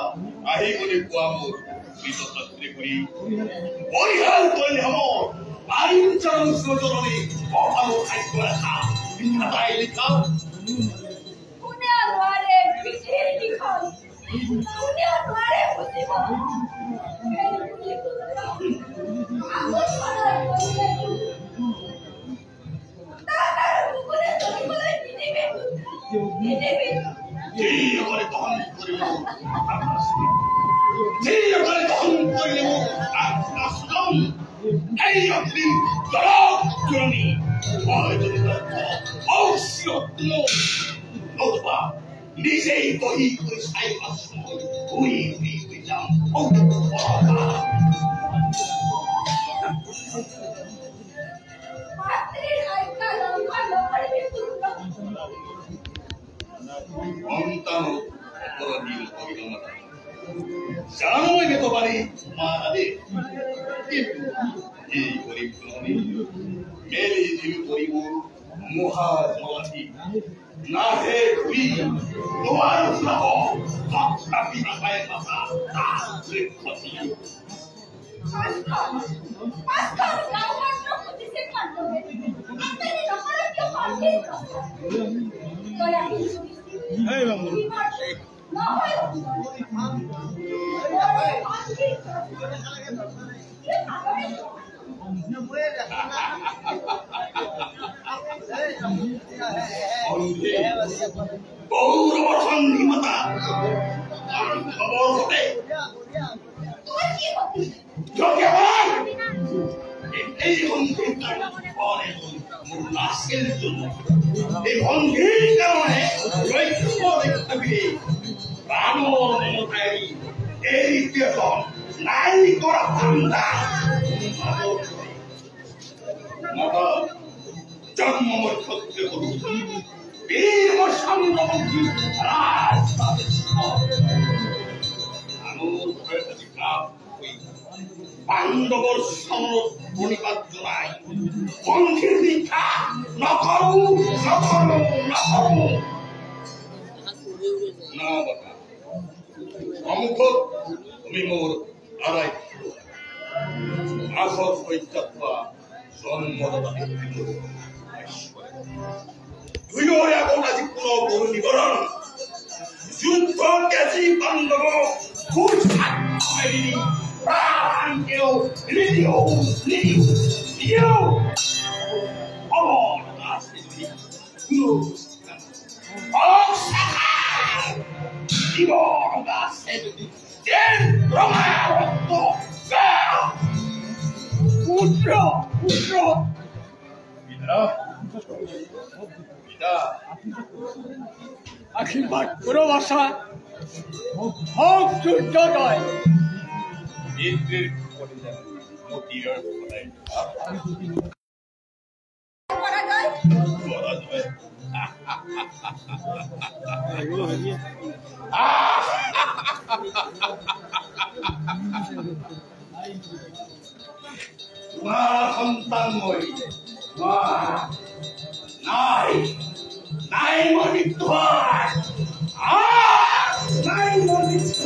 আহি বলে কোয়া মোর বিতত্রে করি পরিহার করিলে আমার আইন চরণ সজরণে অভালো খাইত রাখা বিধাতায় লিখা উনি আনোয়ারে পিঠে লিখা উনি আনোয়ারে বুঝিব আমার মারার বলে তার উপরে তুমি বলে দিবে যেই আমারে দহন করিল যেই আমারে দহন করিল আশ্রম এই অগ্নি জলক জননী হয়তো অবশ্য নতুবা নিজেই বহি করে সাইবার সময় উই যাম সন্তান অপরাধী করিল না জানোই যেতে পারি মারাদের কিন্তু এই গরিব মেলি দিল করিব মহাজমাধি না হে তুই তোমার উৎসাহ সবটা পিতা পায়ে পাতা তাহলে ক্ষতি গৌরব সন্ধিমতা খবর হতে এই বন্ধুর নাশের জন্য এই বন্ধুর কারণে প্রাণ মমতায় এই ইতিহাস নাই করা ঠান্ডা মাতা জন্ম ক্ষত্রে করু বীর সাম্রবন্ধী পাণ্ডবর সমর প্রণিপাত নাই বন্ধুর দীক্ষা নকরু নকরু নকরু না বাবা অমুখ তুমি মোর আড়াই আসল সৈত্যত্বা জন্মদাতা তুইও এখন আজি কোনো বহু নিবরণ যুদ্ধ গেছি পাণ্ডব খুব সাক্ষী প্রাণ কেউ নিও নিও নিও অমর আছে জীবন আছে যেন রমারত্ব পুত্র পুত্র পিতা পিতা আশীর্বাদ করো বাসা হোক সূর্যোদয় নেত্রের মতির সন্তান মই নাই নাই মৃত্যু নাই মৃত্যু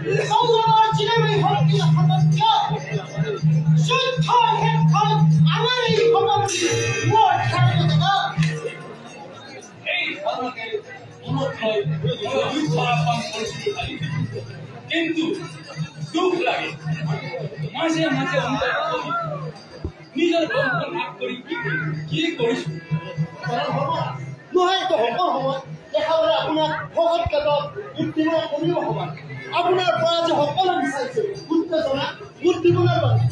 সংগ্ৰামৰ চিনামণি শক্তি সামৰ্থ্য যুদ্ধ ক্ষেত্ৰত আমাৰ এই হ'ব বুলি মোৰ ধাৰণা। এই ধাৰণাকে মনত লৈ যুদ্ধ আহ্বান কৰিছিলোঁ খালি, কিন্তু দুখ লাগে মাজে মাজে নিজৰ বন্ধন ভাগ কৰি কি কৰিছোঁ। নহয় এইটো হ'ব সময় দেখা গ'লে আপোনাক ভকত কেতক উদ্দীপনা কৰিব সময় আপোনাৰ পৰা যে সকলো বিচাৰিছে উত্তেজনা উদ্দীপনাৰ বাবে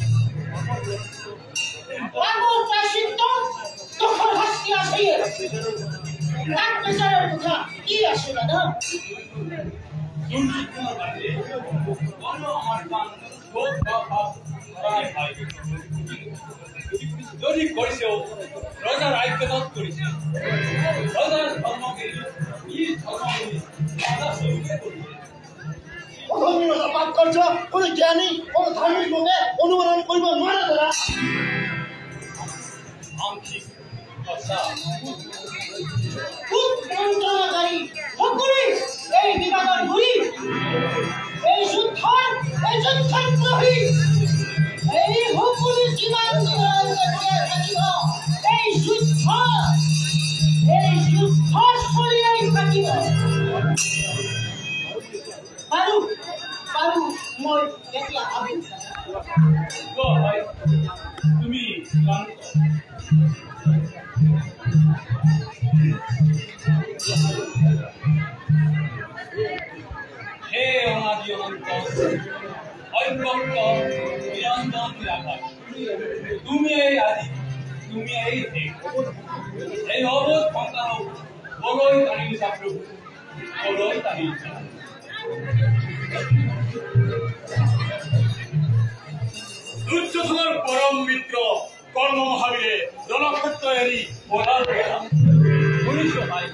আগৰ প্ৰাচিত্য দখল শাস্তি আছে তাক বিচাৰৰ কথা কি আছে দাদা? যদি কৰিছেও ৰজাৰ আজ্ঞাত কৰিছে, ৰজাৰ ধৰ্মকে কি ধৰ্ম অধৰ্মীয় পাপ কাৰ্য কোনো জ্ঞানী কোনো ধাৰ্মিক লোকে অনুমোদন কৰিব নোৱাৰে দাদা। আংশিক সঁচা উৎকণ্ঠনাকাৰী সকলোৱে এই বিবাদৰ ধৰি এই যুদ্ধদ্ৰোহী এই সকলো যিমান থাকিব এই যুদ্ধ চলিয়াই থাকিব। বাৰু মই এতিয়া ভাবিম তুমি হে অনাদি অনন্ত অব্যক্ত নিৰঞ্জন নিৰাকাশ, তুমি এই আদি, তুমি এই শেষ, এই অবোধ সন্তানক বলৈ টানি নিছা প্ৰভু, বলৈ টানি নিছা। দুৰ্যোধনৰ পৰম মিত্ৰ কৰ্ণ মহাবীৰে ৰণক্ষেত্ৰ এৰি পলাল শুনিছো ভাই,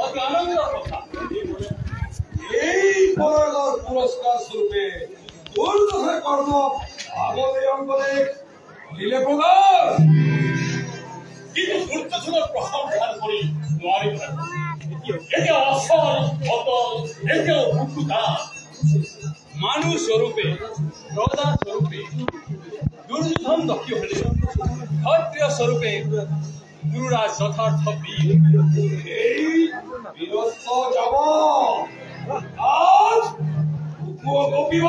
অতি আনন্দৰ কথা। এই পৰাগৰ পুৰস্কাৰ স্বৰূপে দুৰ্যোধনে কৰ্ণক আগতে অংকলে দিলে প্ৰদান, কিন্তু দুৰ্যোধনৰ প্ৰশংসা কৰি নোৱাৰিব। এতিয়া অচল অটল, এতিয়াও ভুকুতা মানুহ স্বৰূপে ৰজা স্বৰূপে দুৰ্যোধন দক্ষিণ হলে ক্ষত্ৰিয় স্বৰূপে গুৰুৰাজ যথাৰ্থ বীৰ। এই বীৰত্ব যাব আজ কপিব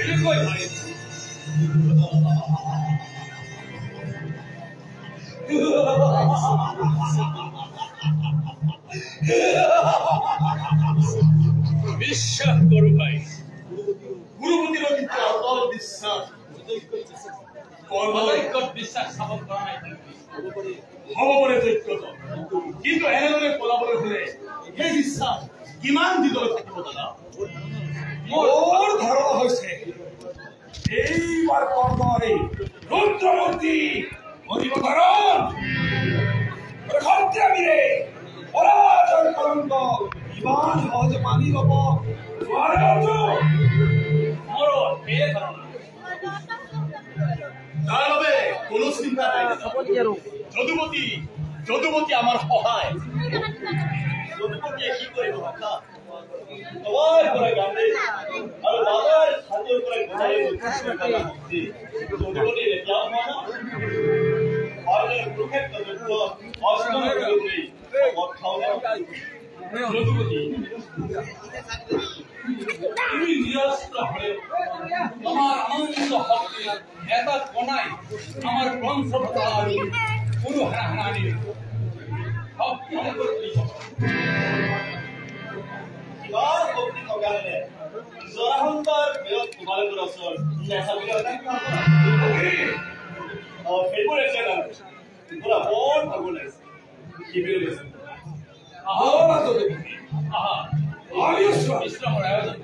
এনেকৈ ভাই বিশ্বাস কৰো ভাই, গুৰুপতিৰ কিন্তু অটল বিশ্বাস কৰ্মলৈকত বিশ্বাস স্থাপন কৰা নাই হ'ব পাৰে দৈত্যত, কিন্তু এনেদৰে পলাবলৈ হলে সেই বিশ্বাস কিমান দিনলৈ থাকিব দাদা? মোৰ ধাৰণা হৈছে এইবাৰ কৰ্ণৰ এই ৰুদ্ৰমূৰ্তি অধিবধাৰণ ক্ষত্ৰিয়বীৰে পৰাজয় কলংক ইমান সহজে মানি ল'ব নোৱাৰে। মোৰ সেয়ে ধাৰণা, তাৰ বাবে কোনো চিন্তা নাই। যদুমতী আমাৰ সহায়। যদুমতীয়ে কি কৰিব ভাষা তোমাৰ পৰা গান্ধী আৰু বাবাৰ হাতৰ পৰা গঢ়াই যদুমতী এতিয়াও হোৱা না কুৰুক্ষেত্ৰ যুদ্ধ অষ্টম যদুমতী তুমি নিৰস্ত্ৰ হলে আমাৰ আনন্দ শক্তি এটা কণাই আমাৰ বংশতা আৰু কোনো হানাহানি কিমান শক্তি থকালে জৰাসন্ধৰ বিৰত তোমালোকৰ ওচৰত সেইবোৰ আছে না পুৰা বৰ ভাগৰ লাগিছে শিবিৰ লৈছে বিশ্ৰামৰ আয়োজন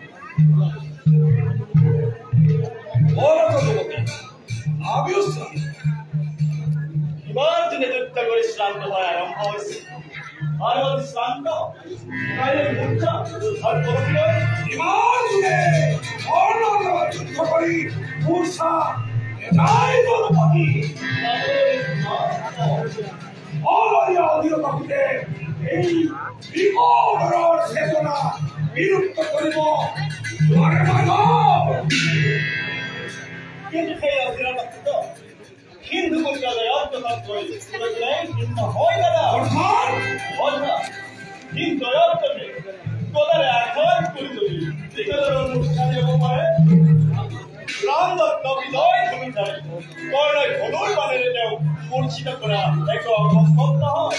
ইমান দিনে যুদ্ধ কৰি শ্ৰান্ত হোৱা আৰম্ভ হৈছে আৰু শ্ৰান্ত কাইলৈ মুখ্য আৰু পৰহিলৈ ইমান দিনে কৰ্ণৰ লগত যুদ্ধ কৰি মূৰ্ছা এটাই জনপতি অলৰীয়া অধীনত হোতে এই বিকলৰ চেতনা বিলুপ্ত কৰিব কিন্তু সেই অধীনত হিন্দু মন্ত্ৰালয় অন্তৰ্গত কৰি কিন্তু হয় দাদা কিন্তু তোলাৰে আঘাত কৰি তুলি যিকেইজন অনুষ্ঠান হ'ব পাৰে ৰাম দত্ত বিজয় জমিদাৰী কৰ্ণই ধনুৰ বাণেৰে তেওঁ মূৰ্ছিত কৰা এক অসম্ভৱ নহয়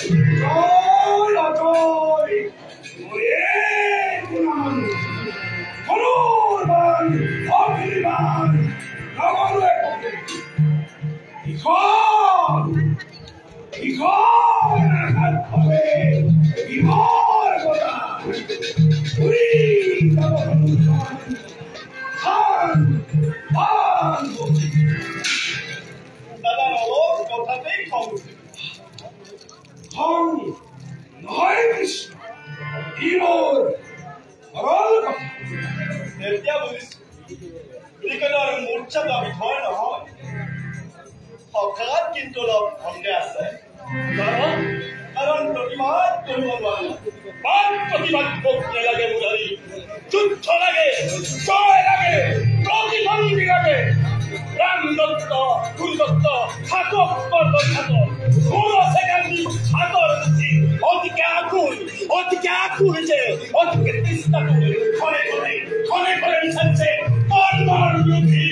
দাদা অলপ কথাতেই খং নহয় কৃষ্ণ ই মোৰ সৰল কথা এতিয়া বুজিছো ক্ৰিকেটৰ মূৰ্ছাত বিষয় নহয় সকাত কিন্তু অলপ সন্দেহ আছে কাৰণ প্ৰতিবাদ কৰিব নোৱাৰো প্ৰতিবাদ নালাগে মুৰাৰী যুদ্ধ লাগে জয় লাগে প্ৰতিদ্বন্দ্বী লাগে ৰাম দত্ত ফুল দত্ত থাকক পৰ্বত থাকক কোনো সেকান্দি হাতৰ উঠি অতিকে আকুল যে অতিকে তৃষ্ণা কৰি খনে খনে বিচাৰিছে কৰ্মৰ বিৰোধী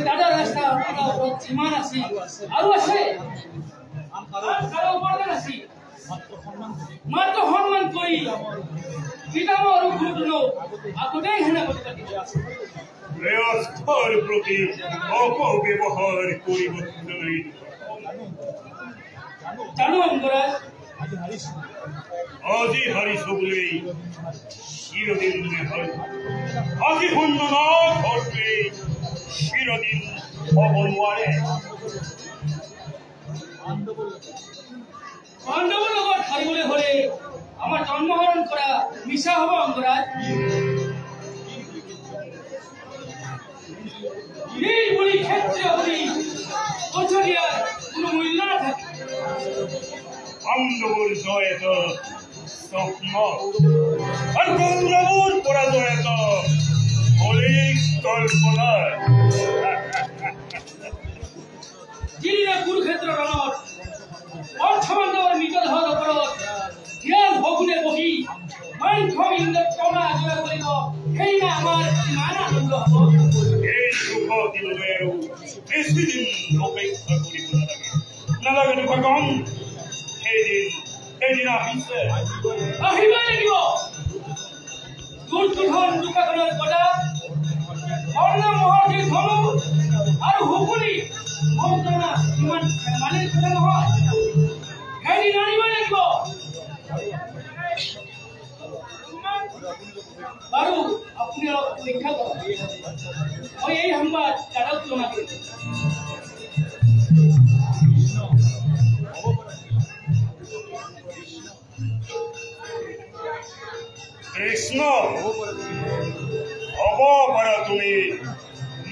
দাদা ৰাস্তা যিমান আছিল আৰু আছে মাত্ৰ সন্মান কৰি পিতামহ আৰু গুৰুজনক আগতেই সেনাপতি পাতিছে ব্যস্তৰ প্ৰতি অপব্যৱহাৰ কৰিব জানো অংগৰাজ আজি হাৰিছো বুলি চিৰদিন নেহয় আজি সন্মানৰ ঘৰটোৱে চিৰদিন হ'ব নোৱাৰে পাণ্ডৱৰ লগত হাৰিবলৈ হলে আমাৰ জন্মহৰণ কৰা মিছা হ'ব অংগৰাজ বুলি ক্ষেত্ৰীয় বুলি কথা দিয়াৰ কোনো মূল্য নাথাকে পাণ্ডৱৰ জয় এটা স্বপ্ন আৰু কৌৰৱৰ পৰাজয় এটা অলিক কল্পনা যিদিনা কুৰুক্ষেত্ৰ ৰণত অৰ্থবান্ধৱৰ মৃতদেহৰ ওপৰত জ্ঞান ভগুনে বহি মাংস ইন্দ্ৰত টনা জয় কৰিব সেইদিনা আমাৰ কিমান আনন্দ হ'ব এই শুভ দিনলৈ আৰু বেছিদিন অপেক্ষা কৰিব নালাগে কম সেইদিন আহিছে আহিবই লাগিব দুৰ্যোধন দুকাকৰণৰ গদা কৰ্ণ মহৰ্ষিৰ ধনু আৰু হুকুলি মন্ত্ৰণা ইমান মানিৰ কথা নহয় সেইদিন আনিবই লাগিব বাৰু আপুনি অলপ পৰীক্ষা কৰক মই এই সংবাদ দাদাক জনা কৰিম কৃষ্ণ হ'ব পাৰা তুমি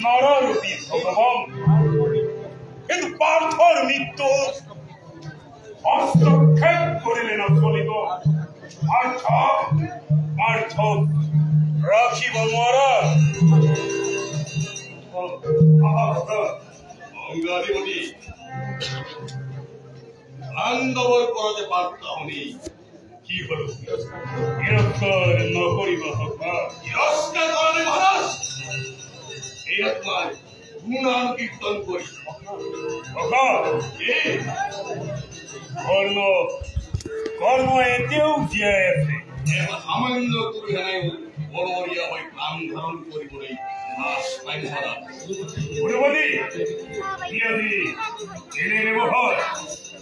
নৰৰূপী ভগৱান কিন্তু পার্থর মৃত্যু হস্তক্ষেপ করিলে না চলিব। পার্থ পার্থ রাখিব মহারাজ। অঙ্গাধিপতি আন্দবর করাতে পারতামনি, কি হলো? তিরস্কার ন করিব সখা। তিরস্কার করাতে মহারাজ, এই আপনার গুণান কীর্তন করি। সখা কর্ম কর্ম এতেও জীয়াই আছে। এবার সামান্য কুড়িহানায় বড়বড়িয়া হয়ে প্রাণ ধারণ করি বলেই নাশ পাই মহারাজ। গুরুপতি ইয়াদি জেনে নেব হয়।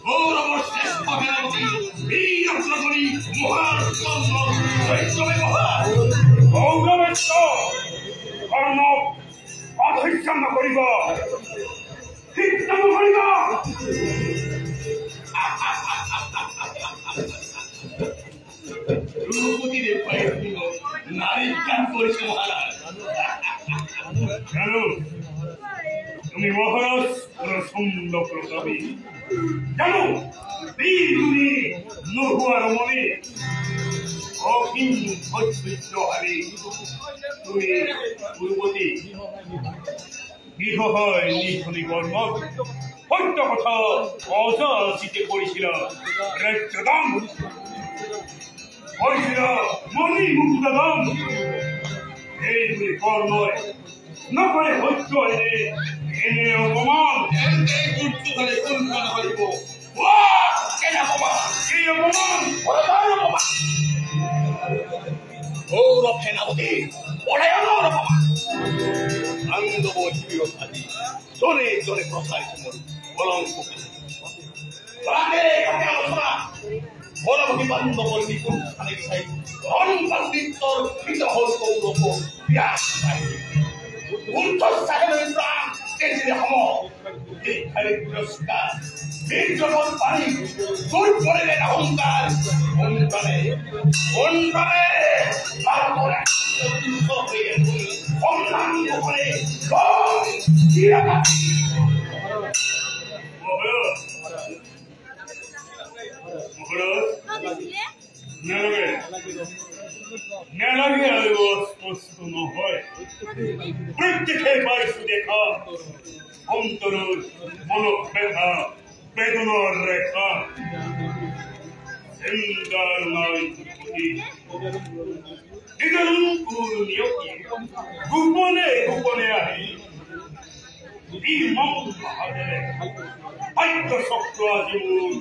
গৌরব শ্রেষ্ঠ সেনাপতি বীর অগ্রগণী মহান চন্দ্র বৈষ্ণবে মহারাজ। গৌরবের কর্ম অধিষ্ঠিত করিব, কীর্তন করিব। দ্রৌপদীদের পায়ের জন্য নারীর গান করেছে মহারাজ। জানো তুমি মহারাজ কোন সুন্দর প্রতাপী। জানো বীরগুলি নহুয়ার মনে অহিম হারি। তুমি গুরুপতি গৃহ হয় নিধনী কর্ম সত্য কথা অজাচিতে করেছিল। রাজ্যদান করেছিল মনি মুক্তদান। এইগুলি কর্ম না করে হত্য এনে অপমান। গুরুত্বকালে কল্যাণ হইব। এই অপমান গৌরব সেনাপতি পলায়নের অপমান। আনন্দব চিরকালী জোরে জোরে প্রসারিত করুন কলঙ্ক। আলোচনা বলবতী বান্ধবর নিপুণ স্থানে বিষয় রণ পাণ্ডিত্যর বিতহল কৌরব ব্যাস সাহেবের প্রাণ তেজিরে হম এখানে পুরস্কার বীর্যপদ পানি দূর করিলেন অহংকার। অন্যে অন্যান্য করে প্রত্যেকের বাড়িতে দেখা অন্তর মনোব্যথা বেদনার রেখা। গোপনে গোপনে আহি বাক্য শক্ত আজি মোৰ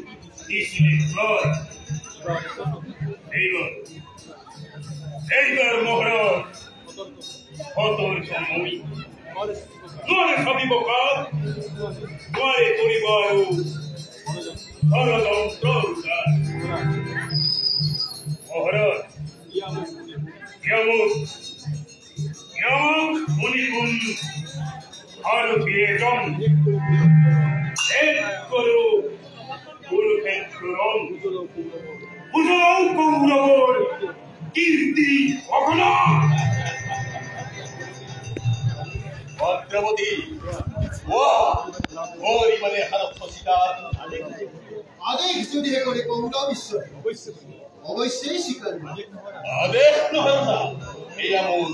এইবাৰ মহাৰাজ হতৰ সময় নৰে ভাবিব কাজ নৰে কৰিব আৰু ষড়যন্ত্র মহারাজ মণিগুণ ভারতীয়জন এক করু কুরুক্ষেত্রম বুঝাও কৌরবর কীর্তি অঘনা। ভদ্রবতী ওই মানে হারপ্য শিকার আদেশ যদি হে করে কৌরব ঈশ্বর অবশ্যই স্বীকার। আদেশ নয় না এই এমন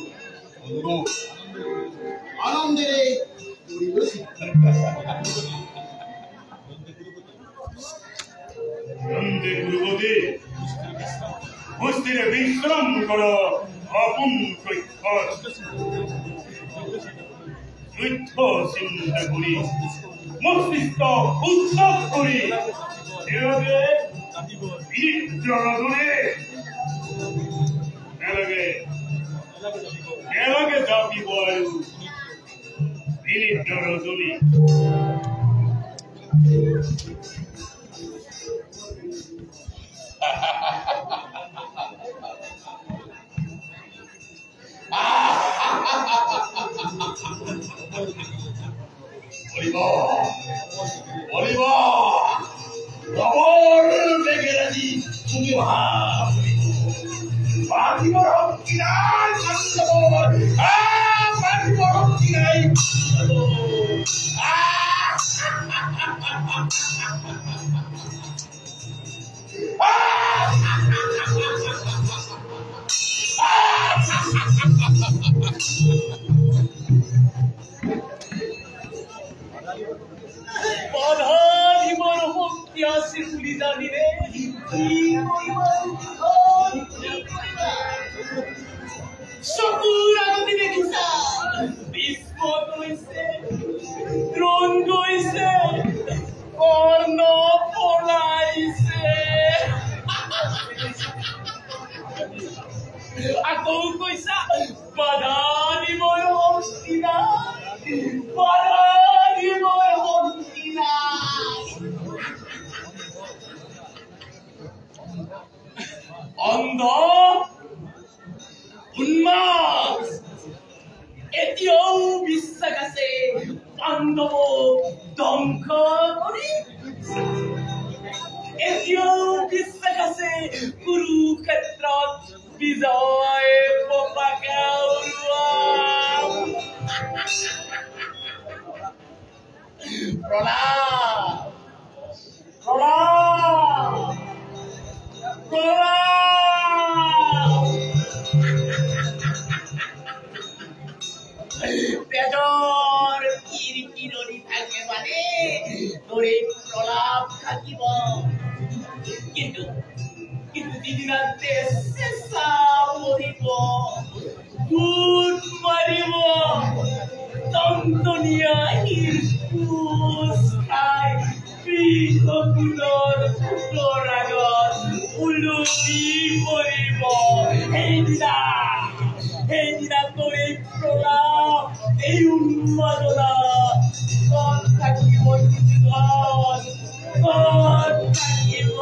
অনুরোধ আনন্দের গুরুপতি মস্তিরে বিশ্রাম কর আপন যুদ্ধ চিন্তা করি মস্তিষ্ক উৎসব করি এলাকে চাপিব আৰু বিনিদ্ৰ ৰজনী। তুমি পাৰ্থিবৰ হকি নাই পাৰ্থিবৰ হকি নাই বাধা দিবৰ শক্তি আছে বুলি জানিলে কি কৰিবা? চকুৰ আগতে দেখিছা বিস্ফোট হৈছে, দ্ৰোণ গৈছে, কৰ্ণ পলাইছে। আকৌ কৈছা বাধা দিবৰ শক্তি নাই, বাধা দিবৰ শক্তি নাই। অন্ধ উন্মাদ এতিয়াও বিশ্বাস আছে পাণ্ডৱক ধ্বংস কৰি, এতিয়াও বিশ্বাস আছে কুৰুক্ষেত্ৰত বিজয় পতাকা উৰুৱাম। প্ৰণাম প্ৰণাম প্ৰণাম। পেটৰ কিৰকিৰণি থাকে মানে তোৰে প্ৰলাপ থাকিব, কিন্তু যিদিনা চেঁচা মৰিব, গোট মাৰিব, টনটনীয়া হিৰপোচ খাই কৃষকুলৰ ফুটৰ আগত ওলমি পৰিব, সেইদিনা তোৰে প্ৰলাপ, এই উন্মাদনা ক'ত থাকিব? ক'ত থাকিব?